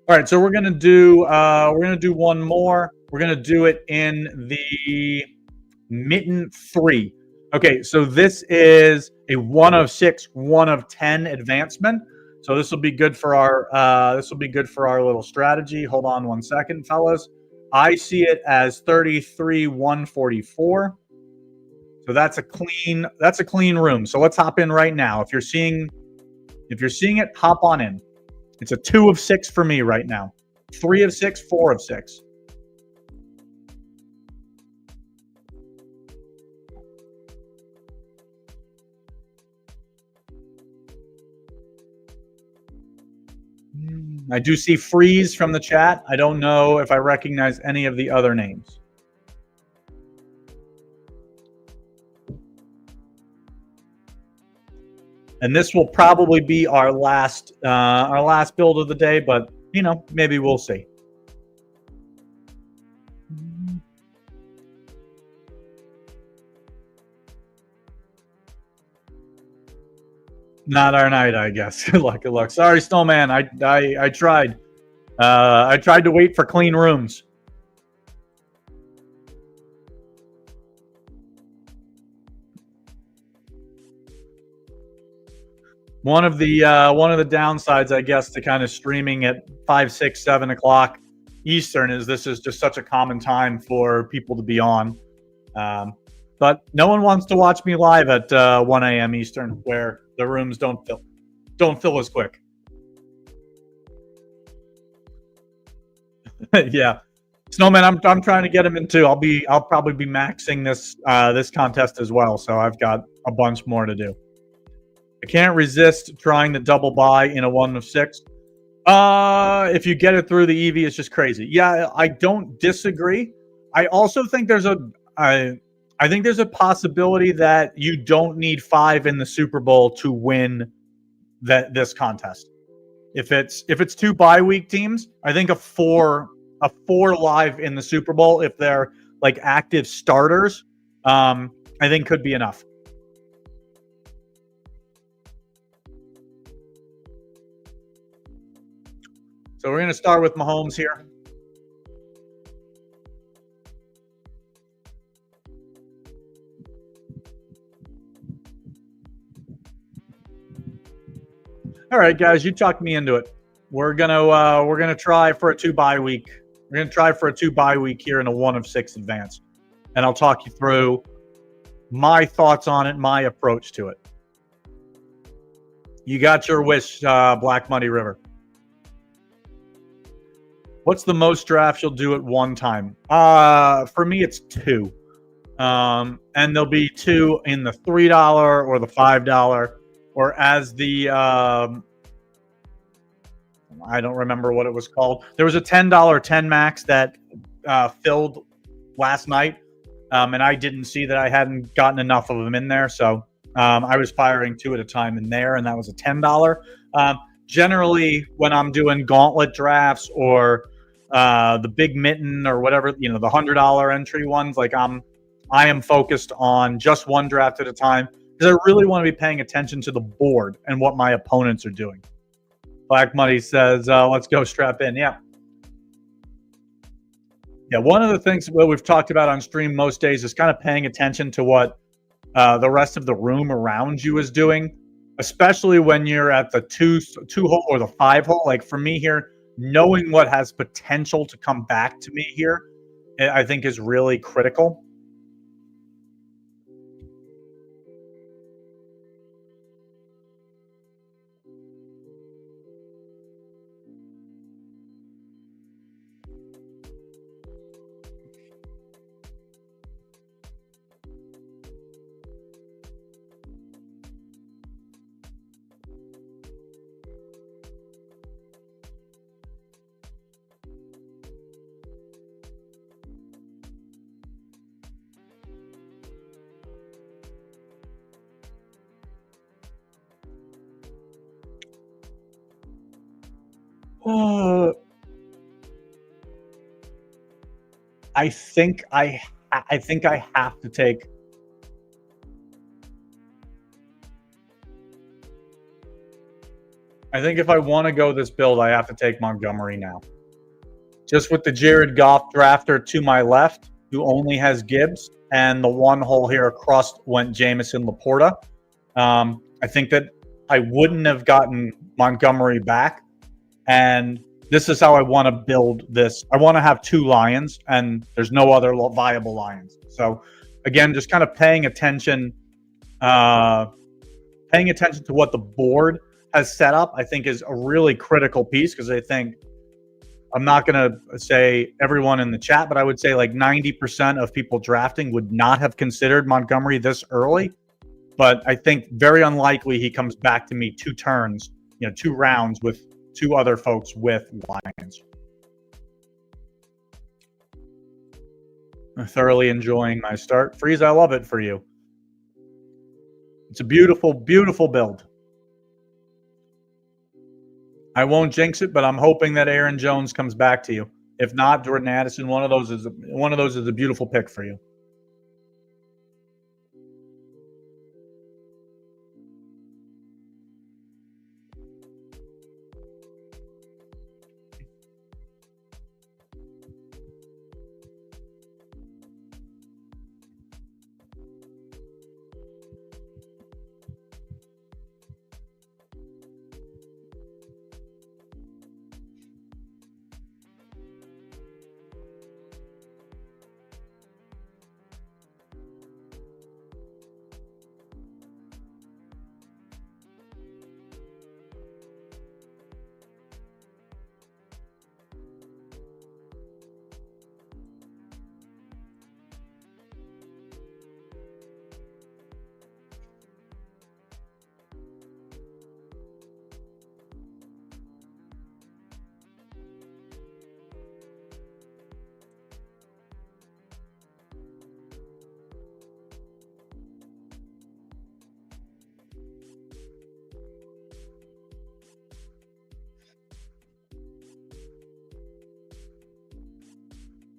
All right, so we're gonna do one more. We're gonna do it in the Mitten 3. Okay, so this is a 1 of 6, 1 of 10 advancement. So this will be good for our little strategy. Hold on one second, fellas. I see it as 33-144. So that's a clean room. So let's hop in right now. If you're seeing it, hop on in. It's a 2 of 6 for me right now. 3 of 6, 4 of 6. I do see Freeze from the chat. I don't know if I recognize any of the other names. And this will probably be our last build of the day, but maybe we'll see. Not our night, I guess. Good luck, good luck. Sorry, Snowman. I tried. I tried to wait for clean rooms. One of the downsides, I guess, to kind of streaming at 5, 6, 7 o'clock Eastern is this is just such a common time for people to be on. But no one wants to watch me live at 1 a.m. Eastern, where the rooms don't fill as quick. Yeah, Snowman, I'm trying to get him in too. I'll probably be maxing this contest as well, so I've got a bunch more to do. I can't resist trying to double buy in a 1 of 6. If you get it through the EV, it's just crazy. Yeah, I don't disagree. I also think I think there's a possibility that you don't need 5 in the Super Bowl to win this contest. If it's 2 bye week teams, I think a 4 live in the Super Bowl, if they're like active starters, I think could be enough. So we're going to start with Mahomes here. All right, guys, you talked me into it. We're gonna try for a 2 bye week. We're gonna try for a 2 bye week here in a 1 of 6 advance, and I'll talk you through my thoughts on it, my approach to it. You got your wish, Black Muddy River. What's the most drafts you'll do at one time? For me, it's 2. And there'll be 2 in the $3 or the $5, or as the I don't remember what it was called. There was a $10 10 max that filled last night, and I didn't see that I hadn't gotten enough of them in there, so I was firing 2 at a time in there, and that was a $10. Generally, when I'm doing gauntlet drafts or the big mitten or whatever, the $100 entry ones, like I am focused on just one draft at a time because I really want to be paying attention to the board and what my opponents are doing. Black Money says, let's go strap in. Yeah. Yeah, one of the things that we've talked about on stream most days is kind of paying attention to what the rest of the room around you is doing, especially when you're at the 2 hole or the 5 hole. Like for me here, knowing what has potential to come back to me here, I think is really critical. I think I have to take. I think if I want to go this build, I have to take Montgomery now. Just with the Jared Goff drafter to my left, who only has Gibbs, and the 1 hole here across went Jamison Laporta. I think that I wouldn't have gotten Montgomery back, and this is how I want to build this. I want to have 2 Lions, and there's no other viable Lions. So, again, just kind of paying attention to what the board has set up, I think is a really critical piece, because I think I'm not going to say everyone in the chat, but I would say like 90% of people drafting would not have considered Montgomery this early. But I think very unlikely he comes back to me 2 turns, 2 rounds with 2 other folks with Lions. I'm thoroughly enjoying my start. Freeze, I love it for you. It's a beautiful, beautiful build. I won't jinx it, but I'm hoping that Aaron Jones comes back to you. If not, Jordan Addison, one of those is a beautiful pick for you.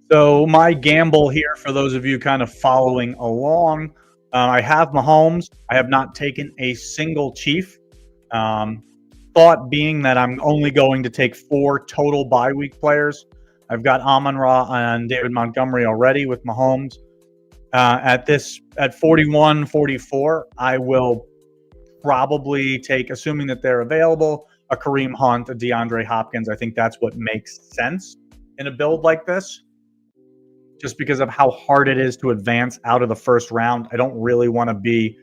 So my gamble here, for those of you kind of following along, I have Mahomes. I have not taken a single Chief. Thought being that I'm only going to take 4 total bye week players. I've got Amon-Ra and David Montgomery already with Mahomes. At 41, 44, I will probably take, assuming that they're available, a Kareem Hunt, a DeAndre Hopkins. I think that's what makes sense in a build like this, just because of how hard it is to advance out of the first round. I don't really want to be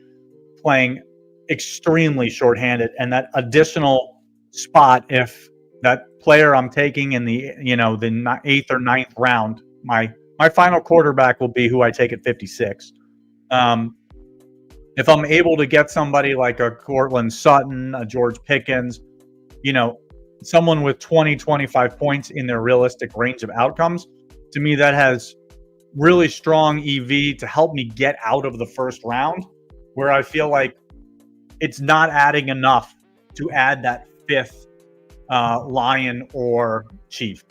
playing extremely shorthanded, and that additional spot, if that player I'm taking in the the 8th or 9th round, my final quarterback will be who I take at 56. If I'm able to get somebody like a Cortland Sutton, a George Pickens, someone with 20, 25 points in their realistic range of outcomes, to me that has really strong EV to help me get out of the first round, where I feel like it's not adding enough to add that 5th Lion or Chief.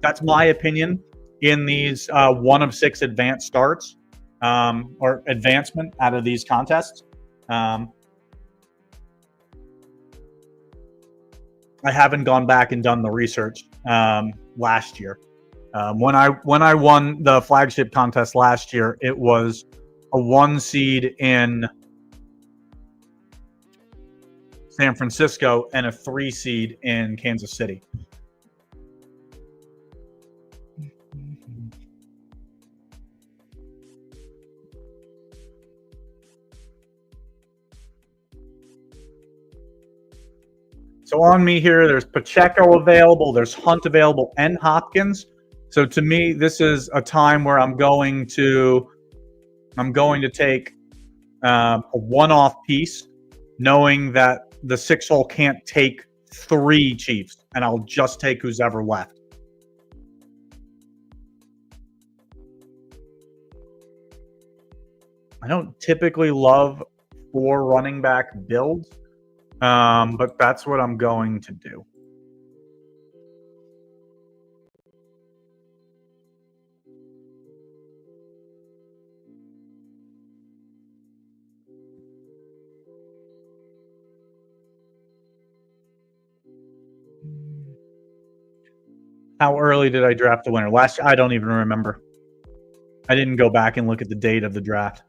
That's my opinion in these 1 of 6 advanced starts or advancement out of these contests. I haven't gone back and done the research last year. When I won the flagship contest last year, it was a 1 seed in San Francisco and a 3 seed in Kansas City. So on me here, there's Pacheco available, there's Hunt available, and Hopkins. So to me, this is a time where I'm going to take a one-off piece, knowing that the 6 hole can't take 3 Chiefs, and I'll just take who's ever left. I don't typically love 4 running back builds, but that's what I'm going to do. How early did I draft the winner? I don't even remember. I didn't go back and look at the date of the draft.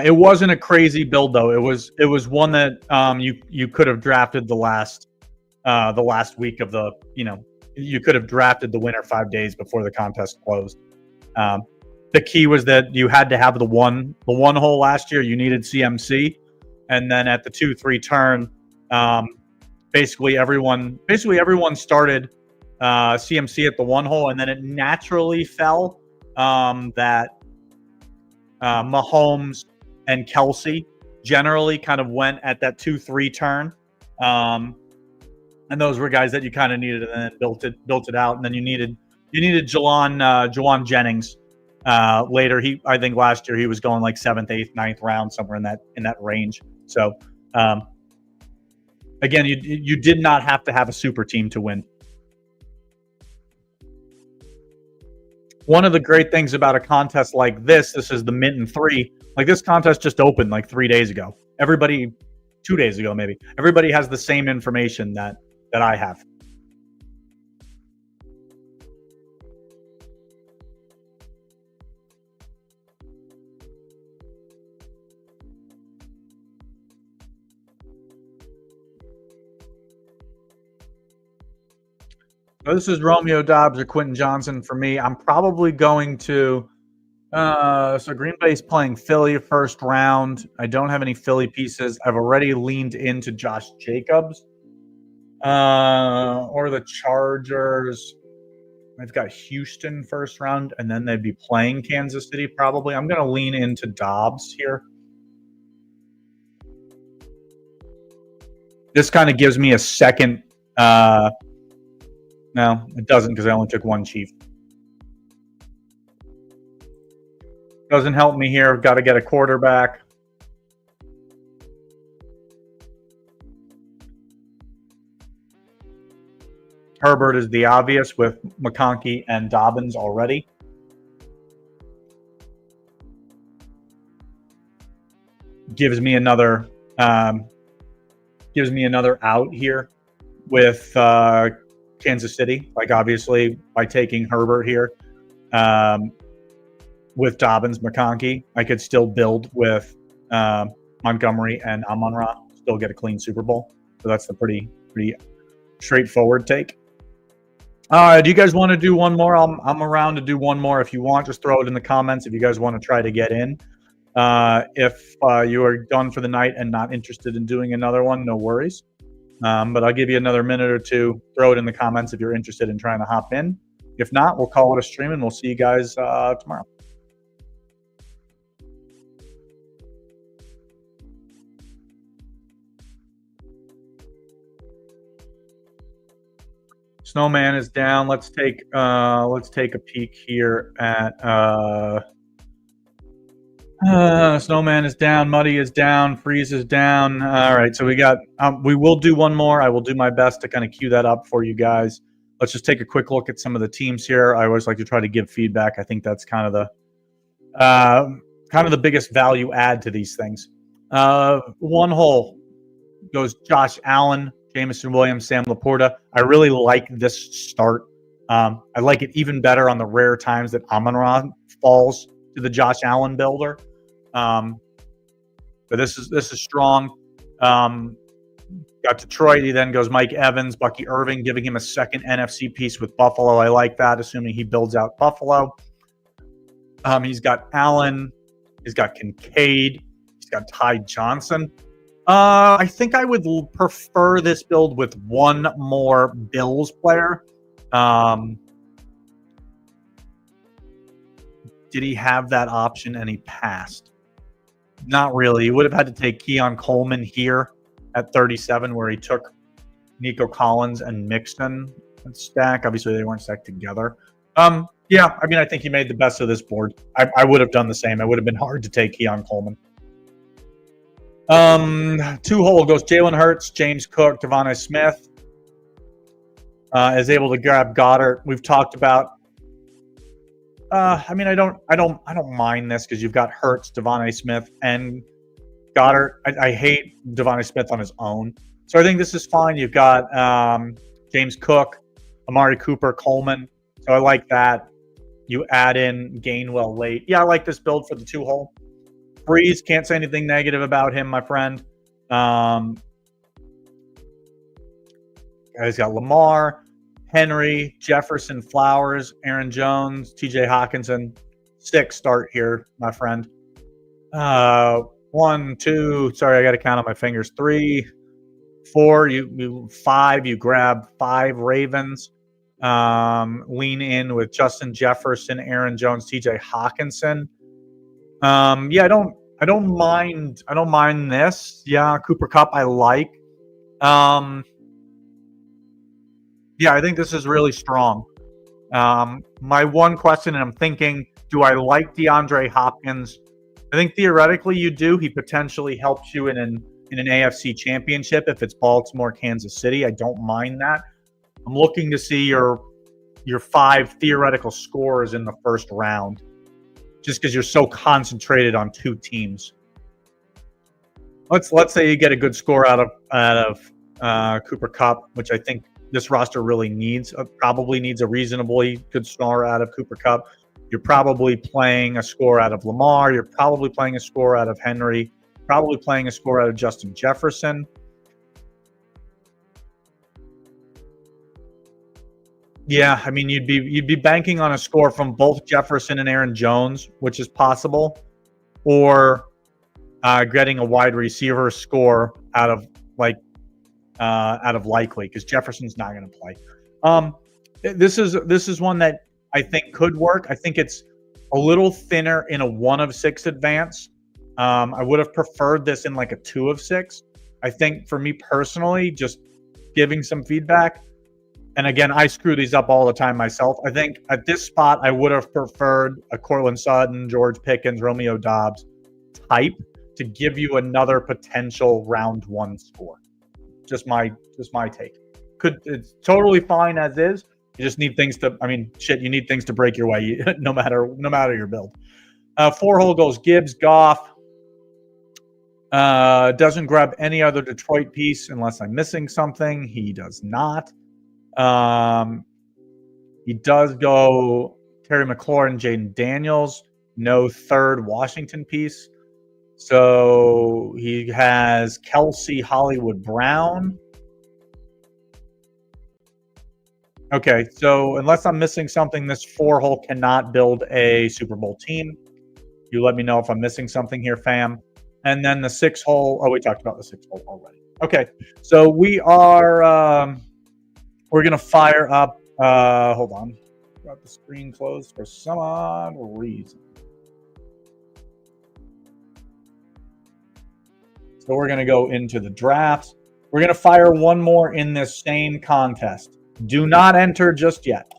It wasn't a crazy build though. It was one that you could have drafted the last week of the you could have drafted the winner 5 days before the contest closed. The key was that you had to have the one hole last year. You needed CMC, and then at the 2-3 turn, basically everyone started CMC at the 1 hole, and then it naturally fell that Mahomes and Kelsey generally kind of went at that 2-3 turn, and those were guys that you kind of needed, and then built it out, and then you needed Jawan Jennings later. I think last year he was going like 7th, 8th, 9th round, somewhere in that range. So again, you did not have to have a super team to win. One of the great things about a contest like this is the mint in 3. Like, this contest just opened like 3 days ago. 2 days ago maybe. Everybody has the same information that I have. So this is Romeo Doubs or Quentin Johnson for me. I'm probably going to so Green Bay's playing Philly first round. I don't have any Philly pieces. I've already leaned into Josh Jacobs or the Chargers. I've got Houston first round, and then they'd be playing Kansas City probably. I'm going to lean into Dobbs here. This kind of gives me a second. No, it doesn't, because I only took 1 Chief. Doesn't help me here. Got to get a quarterback. Herbert is the obvious with McConkey and Dobbins already. Gives me another out here with Kansas City. Like, obviously, by taking Herbert here with Dobbins, McConkey, I could still build with Montgomery and Amon-Ra, still get a clean Super Bowl. So that's the pretty straightforward take. Do you guys want to do one more? I'm around to do one more. If you want, just throw it in the comments if you guys want to try to get in. If you are done for the night and not interested in doing another one, no worries. But I'll give you another minute or two. Throw it in the comments if you're interested in trying to hop in. If not, we'll call it a stream and we'll see you guys tomorrow. Snowman is down. Let's take a peek here at Snowman is down, Muddy is down, Freeze is down. All right, so we got we will do one more. I will do my best to kind of cue that up for you guys. Let's just take a quick look at some of the teams here. I always like to try to give feedback. I think that's kind of the biggest value add to these things. One hole goes Josh Allen, Jameson Williams, Sam Laporta. I really like this start. I like it even better on the rare times that Amon-Ra falls to the Josh Allen builder. But this is strong. Got Detroit. He then goes Mike Evans, Bucky Irving, giving him a second NFC piece with Buffalo. I like that, assuming he builds out Buffalo. He's got Allen. He's got Kincaid. He's got Ty Johnson. I think I would prefer this build with one more Bills player. Did he have that option and he passed? Not really. He would have had to take Keon Coleman here at 37, where he took Nico Collins and Mixon and stack. Obviously, they weren't stacked together. Yeah, I mean, I think he made the best of this board. I would have done the same. It would have been hard to take Keon Coleman. 2-hole goes Jalen Hurts, James Cook, Devontae Smith. Is able to grab Goddard. We've talked about. I mean, I don't mind this because you've got Hurts, Devontae Smith, and Goddard. I hate Devontae Smith on his own, so I think this is fine. You've got James Cook, Amari Cooper, Coleman. So I like that. You add in Gainwell late. Yeah, I like this build for the 2-hole. Breeze, can't say anything negative about him, my friend. He's got Lamar, Henry, Jefferson, Flowers, Aaron Jones, TJ Hawkinson. 6 start here, my friend. 1, 2. Sorry, I got to count on my fingers. 3, 4. You 5. You grab 5 Ravens. Lean in with Justin Jefferson, Aaron Jones, TJ Hawkinson. Yeah, I don't mind this. Yeah, Cooper Kupp I like. Yeah, I think this is really strong. My one question, and I'm thinking, do I like DeAndre Hopkins? I think theoretically you do. He potentially helps you in an AFC championship if it's Baltimore, Kansas City. I don't mind that. I'm looking to see your 5 theoretical scores in the first round, just because you're so concentrated on 2 teams. Let's say you get a good score out of Cooper Kupp, which I think this roster really needs. Probably needs a reasonably good score out of Cooper Kupp. You're probably playing a score out of Lamar. You're probably playing a score out of Henry. Probably playing a score out of Justin Jefferson. Yeah, I mean, you'd be banking on a score from both Jefferson and Aaron Jones, which is possible, or getting a wide receiver score out of likely, because Jefferson's not going to play. This is one that I think could work. I think it's a little thinner in a 1 of 6 advance. I would have preferred this in like a 2 of 6. I think for me personally, just giving some feedback. And again, I screw these up all the time myself. I think at this spot, I would have preferred a Courtland Sutton, George Pickens, Romeo Doubs type to give you another potential round 1 score. Just my take. it's totally fine as is. You just need things to, I mean, shit, you need things to break your way, no matter your build. 4-hole goes Gibbs, Goff. Doesn't grab any other Detroit piece unless I'm missing something. He does not. He does go Terry McLaurin, Jaden Daniels. No third Washington piece. So he has Kelsey, Hollywood Brown. Okay, so unless I'm missing something, this 4-hole cannot build a Super Bowl team. You let me know if I'm missing something here, fam. And then the 6-hole. Oh, we talked about the 6-hole already. Okay, so we are we're gonna fire up. Hold on, got the screen closed for some odd reason. So we're gonna go into the drafts. We're gonna fire one more in this same contest. Do not enter just yet.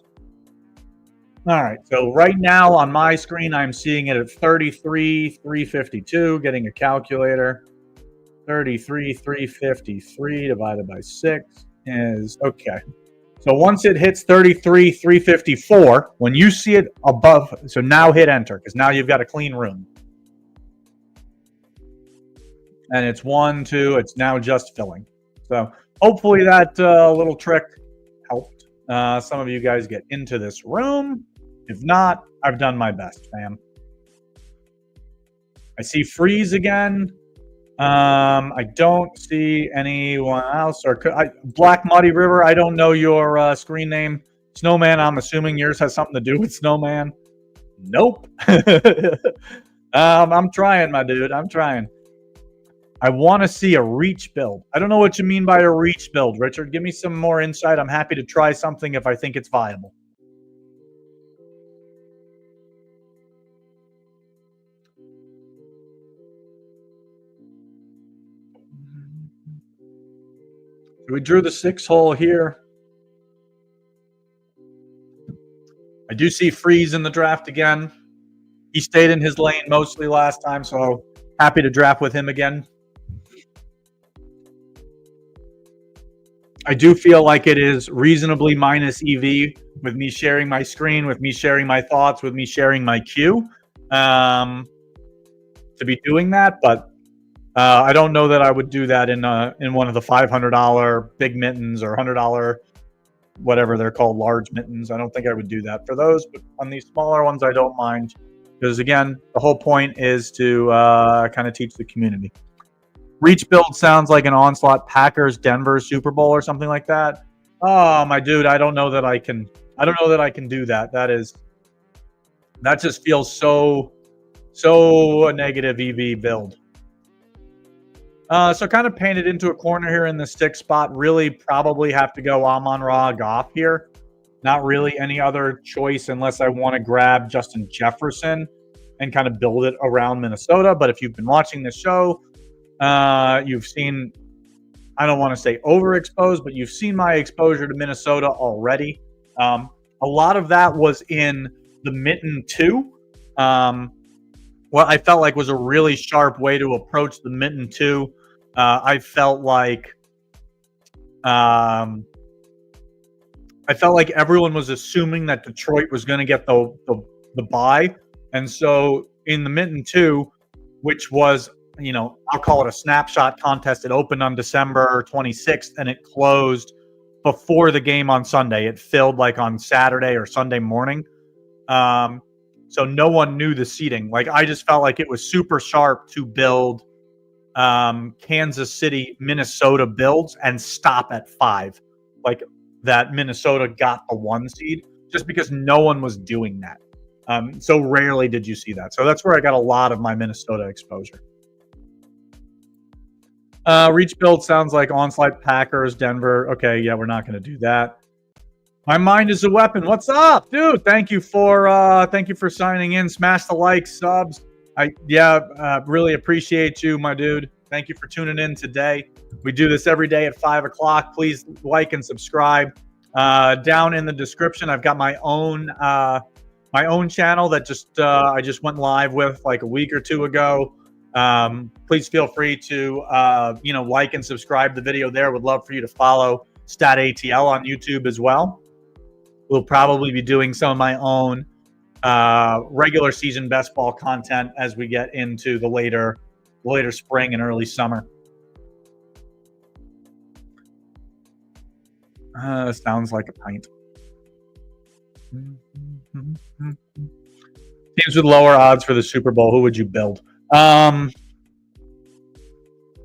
All right, so right now on my screen, I'm seeing it at 33,352. Getting a calculator. 33,353 divided by 6 is okay. So once it hits 33,354, when you see it above, so now hit enter because now you've got a clean room. And it's 1, 2, it's now just filling. So hopefully that little trick helped some of you guys get into this room. If not, I've done my best, fam. I see Freeze again. I don't see anyone else. Or Black Muddy River, I don't know your screen name. Snowman, I'm assuming yours has something to do with Snowman. Nope. I'm trying, my dude. I'm trying. I want to see a reach build. I don't know what you mean by a reach build, Richard. Give me some more insight. I'm happy to try something if I think it's viable. So we drew the 6-hole here. I do see Freeze in the draft again. He stayed in his lane mostly last time, so happy to draft with him again. I do feel like it is reasonably minus EV with me sharing my screen, with me sharing my thoughts, with me sharing my queue to be doing that. But I don't know that I would do that in one of the $500 big mittens or $100 whatever they're called, large mittens. I don't think I would do that for those. But on these smaller ones, I don't mind because, again, the whole point is to kind of teach the community. Reach build sounds like an Onslaught Packers Denver Super Bowl or something like that. Oh, my dude, I don't know that I can. I don't know that I can do that. That just feels so a negative EV build. So kind of painted into a corner here in the stick spot. Really, probably have to go Amon-Ra Goff here. Not really any other choice unless I want to grab Justin Jefferson and kind of build it around Minnesota. But if you've been watching this show, you've seen, I don't want to say overexposed, but you've seen my exposure to Minnesota already. A lot of that was in the Mitten 2. What I felt like was a really sharp way to approach the Mitten 2. I felt like everyone was assuming that Detroit was going to get the bye. And so in the Mitten 2, which was, I'll call it a snapshot contest. It opened on December 26th and it closed before the game on Sunday. It filled like on Saturday or Sunday morning. So no one knew the seating. Like, I just felt like it was super sharp to build Kansas City, Minnesota builds and stop at 5. Like that Minnesota got the 1 seed just because no one was doing that. So rarely did you see that. So that's where I got a lot of my Minnesota exposure. Reach build sounds like Onslaught Packers, Denver. Okay, yeah, we're not going to do that. My mind is a weapon. What's up, dude? Thank you for signing in. Smash the like, subs. Really appreciate you, my dude. Thank you for tuning in today. We do this every day at 5 o'clock. Please like and subscribe. Down in the description, I've got my own channel that I just went live with like a week or two ago. Please feel free to like and subscribe the video there. Would love for you to follow StatATL on YouTube as well. We'll probably be doing some of my own regular season best ball content as we get into the later spring and early summer. Sounds like a pint. Teams with lower odds for the Super Bowl, who would you build? I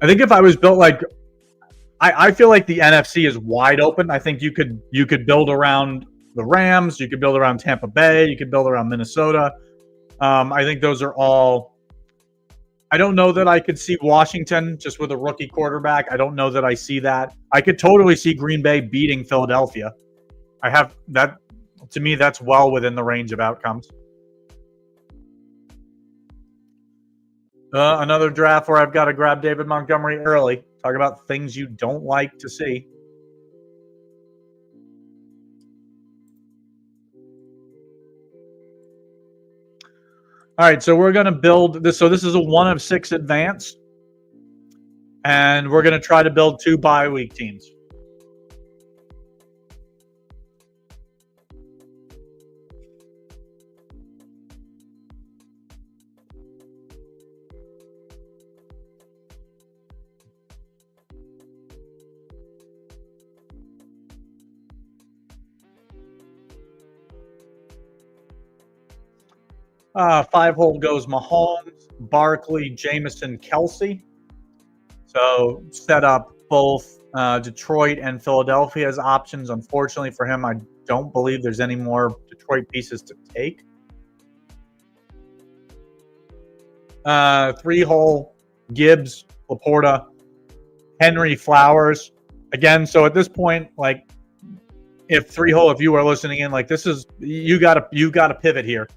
think if I was built like, I feel like the NFC is wide open. I think you could build around the Rams, you could build around Tampa Bay, you could build around Minnesota. I think those are all. I don't know that I could see Washington just with a rookie quarterback. I don't know that I see that. I could totally see Green Bay beating Philadelphia. I have that. To me, that's well within the range of outcomes. Another draft where I've got to grab David Montgomery early. Talk about things you don't like to see. All right, so we're going to build this. So this is a 1 of 6 advance. And we're going to try to build 2 bye week teams. Five hole goes Mahomes, Barkley, Jameson, Kelsey. So set up both Detroit and Philadelphia as options. Unfortunately for him, I don't believe there's any more Detroit pieces to take. 3 hole Gibbs, Laporta, Henry, Flowers. Again, so at this point, like if 3 hole, if you are listening in, like this is you gotta pivot here.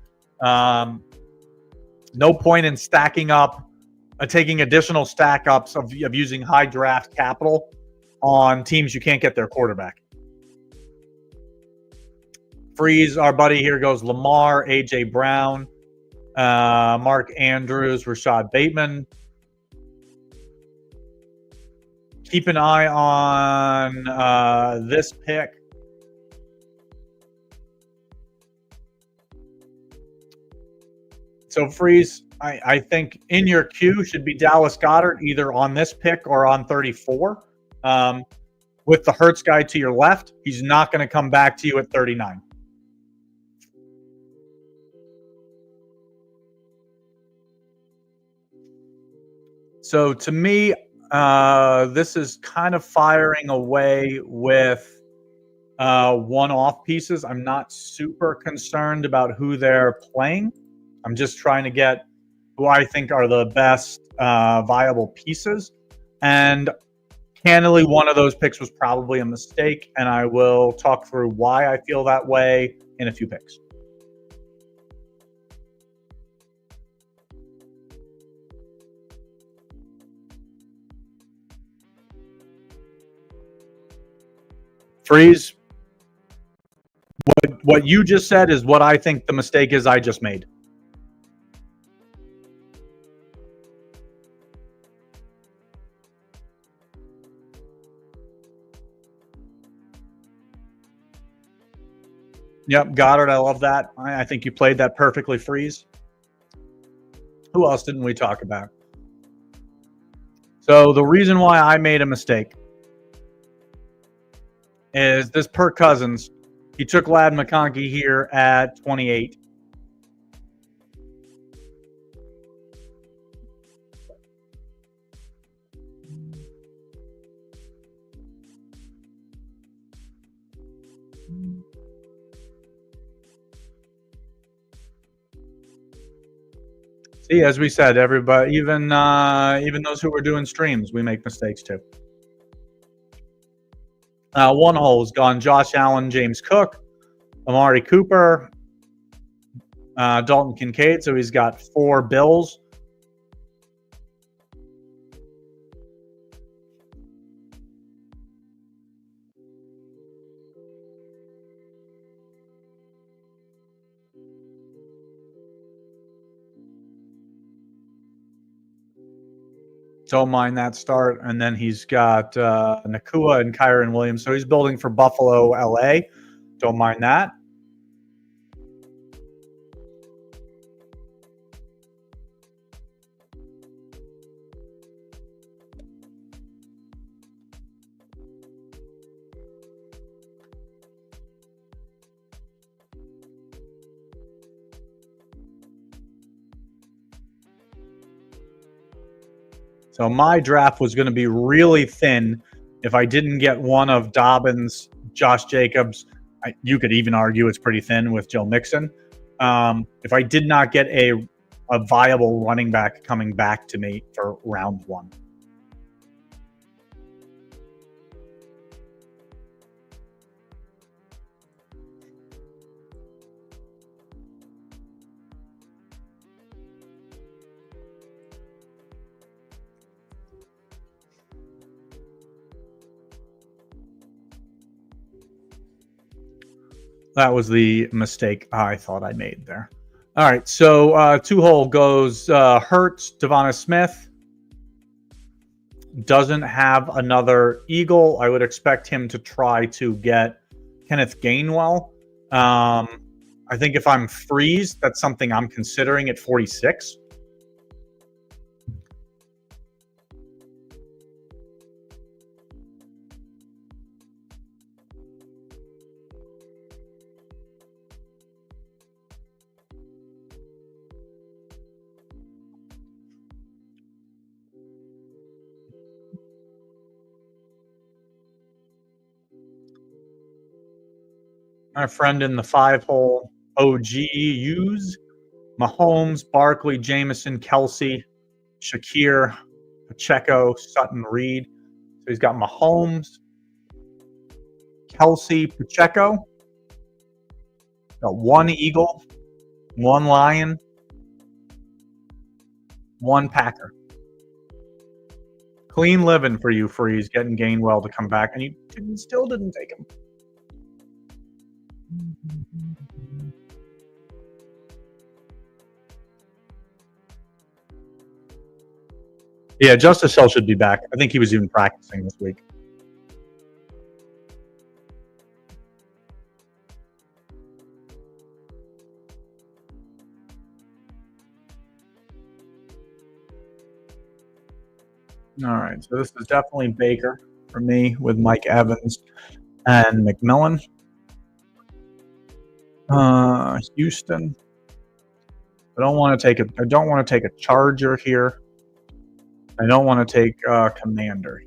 No point in stacking up, taking additional stack ups of using high draft capital on teams you can't get their quarterback. Freeze, our buddy here goes Lamar, AJ Brown, Mark Andrews, Rashad Bateman. Keep an eye on this pick. So Freeze, I think in your queue should be Dallas Goedert, either on this pick or on 34. With the Hurts guy to your left, he's not going to come back to you at 39. So to me, this is kind of firing away with one-off pieces. I'm not super concerned about who they're playing. I'm just trying to get who I think are the best viable pieces. And candidly, one of those picks was probably a mistake, and I will talk through why I feel that way in a few picks. Freeze. What you just said is what I think the mistake is I just made. Yep, Goddard, I love that. I think you played that perfectly, Freeze. Who else didn't we talk about? So the reason why I made a mistake is this Kirk Cousins. He took Ladd McConkey here at 28. See, as we said, everybody, even those who were doing streams, we make mistakes too. 1 hole's gone Josh Allen, James Cook, Amari Cooper, Dalton Kincaid. So he's got 4 Bills. Don't mind that start. And then he's got Nakua and Kyron Williams. So he's building for Buffalo, LA. Don't mind that. So my draft was going to be really thin if I didn't get one of Dobbins, Josh Jacobs. You could even argue it's pretty thin with Joe Mixon. If I did not get a viable running back coming back to me for round one. That was the mistake I thought I made there. All right, so 2 hole goes Hurts, Devonta Smith. Doesn't have another Eagle. I would expect him to try to get Kenneth Gainwell. I think if I'm freeze, that's something I'm considering at 46. My friend in the 5 hole, OGUs, Mahomes, Barkley, Jameson, Kelsey, Shakir, Pacheco, Sutton, Reed. So he's got Mahomes, Kelsey, Pacheco. Got 1 Eagle, 1 Lion, 1 Packer. Clean living for you, Freeze, getting Gainwell to come back, and you still didn't take him. Yeah, Justice Hill should be back. I think he was even practicing this week. All right, so this is definitely Baker for me with Mike Evans and McMillan. Houston. I don't want to take a Charger here. I don't want to take Commander.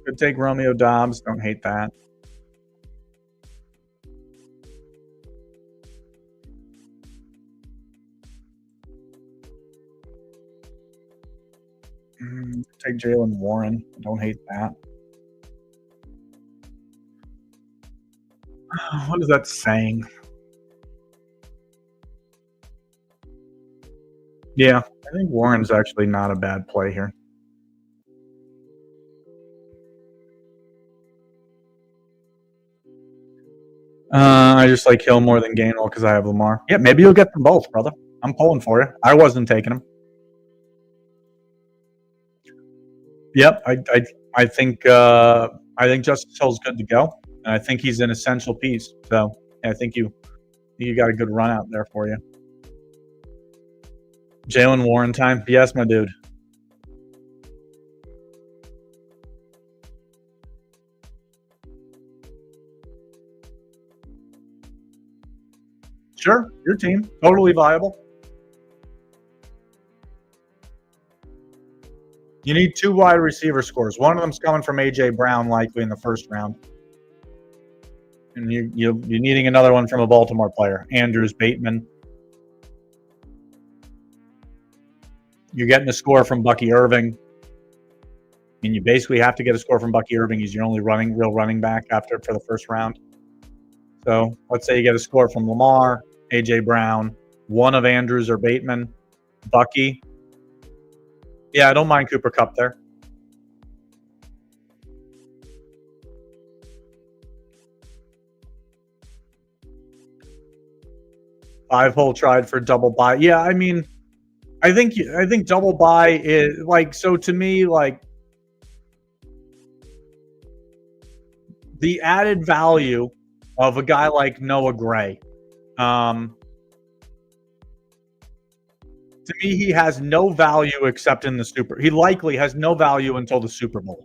Could take Romeo Dobbs. Don't hate that. Take Jalen Warren. Don't hate that. What is that saying? Yeah, I think Warren's actually not a bad play here. I just like Hill more than Gainwell because I have Lamar. Yeah, maybe you'll get them both, brother. I'm pulling for you. I wasn't taking them. Yep, I think Justice Hill's good to go, and I think he's an essential piece. So yeah, I think you got a good run out there for you. Jalen Warren time, yes, my dude. Sure, your team, totally viable. You need 2 wide receiver scores. One of them's coming from A.J. Brown, likely in the first round. And you're needing another one from a Baltimore player, Andrews, Bateman. You're getting a score from Bucky Irving. And you basically have to get a score from Bucky Irving. He's your only real running back for the first round. So let's say you get a score from Lamar, A.J. Brown, one of Andrews or Bateman, Bucky. Yeah, I don't mind Cooper Kupp there. 5-hole tried for double buy. Yeah, I mean, I think double buy is like, so to me, like, the added value of a guy like Noah Gray. To me, he has no value except in the Super. He likely has no value until the Super Bowl.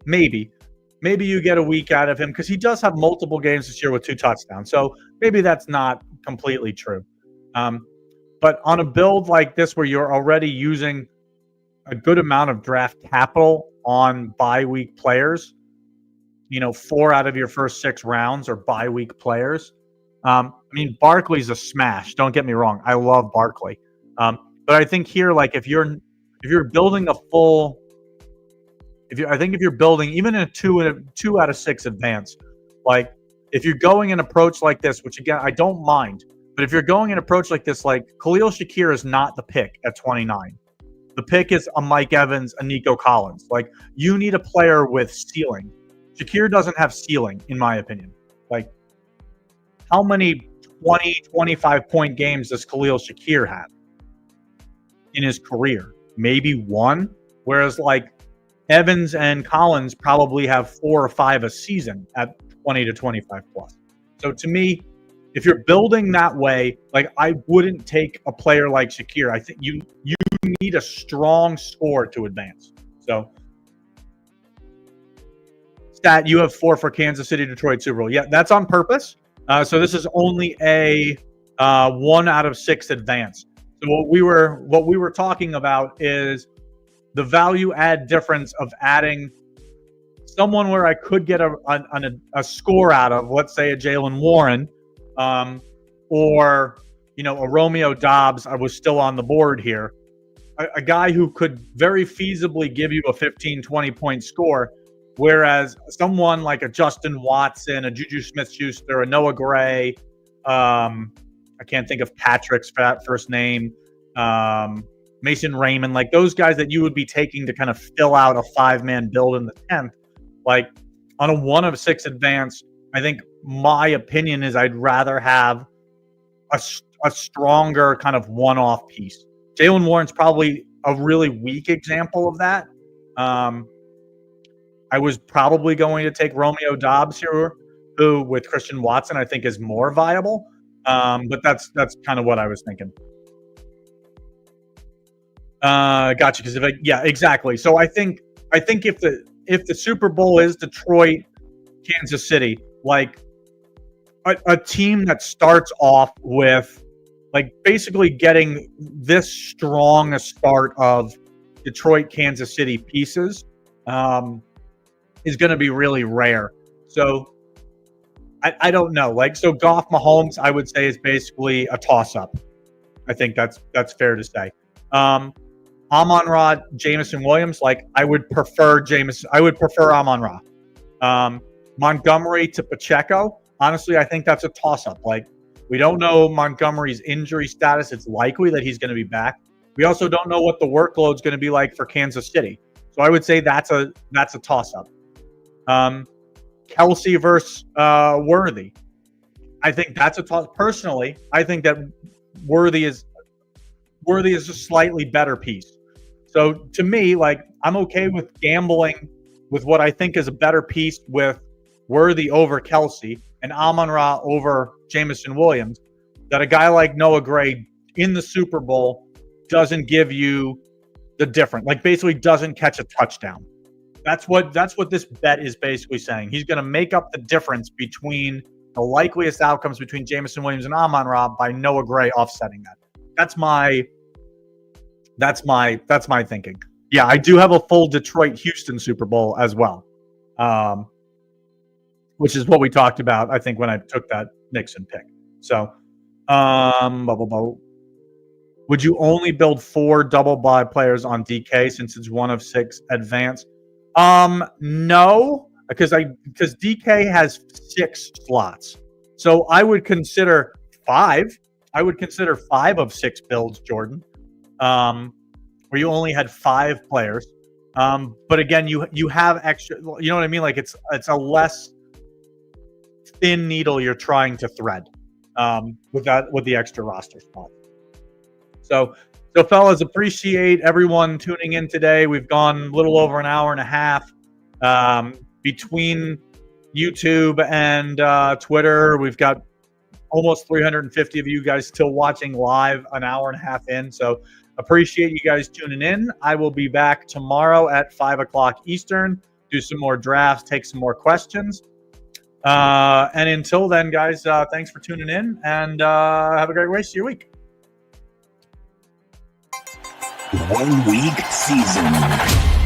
Maybe you get a week out of him because he does have multiple games this year with 2 touchdowns. So maybe that's not completely true. But on a build like this where you're already using a good amount of draft capital on bye week players, 4 out of your first 6 rounds are bye week players. I mean, Barkley's a smash. Don't get me wrong. I love Barkley. But I think here, like, if you're building a full, if you're building even a 2 out of 6 advance, like, if you're going an approach like this, which again I don't mind, but if you're going an approach like this, like, Khalil Shakir is not the pick at 29. The pick is a Mike Evans, a Nico Collins. Like, you need a player with ceiling. Shakir doesn't have ceiling, in my opinion. Like, how many 20, 25-point games does Khalil Shakir have in his career? Maybe 1. Whereas, like, Evans and Collins probably have 4 or 5 a season at 20 to 25 plus. So to me, if you're building that way, like, I wouldn't take a player like Shakir. I think you need a strong score to advance. So, Stat, you have 4 for Kansas City, Detroit, Super Bowl. Yeah, that's on purpose. So this is only a 1 out of 6 advance. So what we were talking about is the value add difference of adding someone where I could get a score out of, let's say a Jaylen Warren, or a Romeo Dobbs. I was still on the board here. A guy who could very feasibly give you a 15, 20-point score. Whereas someone like a Justin Watson, a Juju Smith-Schuster, a Noah Gray, I can't think of Patrick's first name, Mason Raymond, like those guys that you would be taking to kind of fill out a 5-man build in the 10th, like on a 1 of 6 advance, I think my opinion is I'd rather have a stronger kind of one-off piece. Jaylen Warren's probably a really weak example of that. I was probably going to take Romeo Dobbs here, who with Christian Watson I think is more viable. But that's kind of what I was thinking. Gotcha. Because yeah, exactly. So I think if the Super Bowl is Detroit, Kansas City, like a team that starts off with like basically getting this strong a start of Detroit, Kansas City pieces, is going to be really rare. So I don't know. Like, so Goff Mahomes, I would say, is basically a toss-up. I think that's fair to say. Amon-Ra, Jameson Williams, like I would prefer Amon-Ra. Montgomery to Pacheco, honestly, I think that's a toss-up. Like, we don't know Montgomery's injury status. It's likely that he's going to be back. We also don't know what the workload's going to be like for Kansas City. So I would say that's a toss-up. Kelsey versus Worthy. I think that's a toss. Personally, I think that Worthy is a slightly better piece. So to me, like, I'm okay with gambling with what I think is a better piece with Worthy over Kelsey and Amon-Ra over Jameson Williams, that a guy like Noah Gray in the Super Bowl doesn't give you the difference, like basically doesn't catch a touchdown. That's what this bet is basically saying. He's going to make up the difference between the likeliest outcomes between Jameson Williams and Amon-Ra by Noah Gray offsetting that. That's my thinking. Yeah, I do have a full Detroit-Houston Super Bowl as well, which is what we talked about, I think, when I took that Nixon pick. So, would you only build 4 double buy players on DK since it's 1 of 6 advance? No, because DK has 6 slots. So I would consider 5. I would consider 5 of 6 builds, Jordan, where you only had 5 players. But again, you have extra, you know what I mean? Like it's a less thin needle you're trying to thread. with the extra roster spot. So fellas, appreciate everyone tuning in today. We've gone a little over an hour and a half between YouTube and Twitter. We've got almost 350 of you guys still watching live an hour and a half in. So appreciate you guys tuning in. I will be back tomorrow at 5 o'clock Eastern, do some more drafts, take some more questions. And until then, guys, thanks for tuning in, and have a great rest of your week. 1 week season.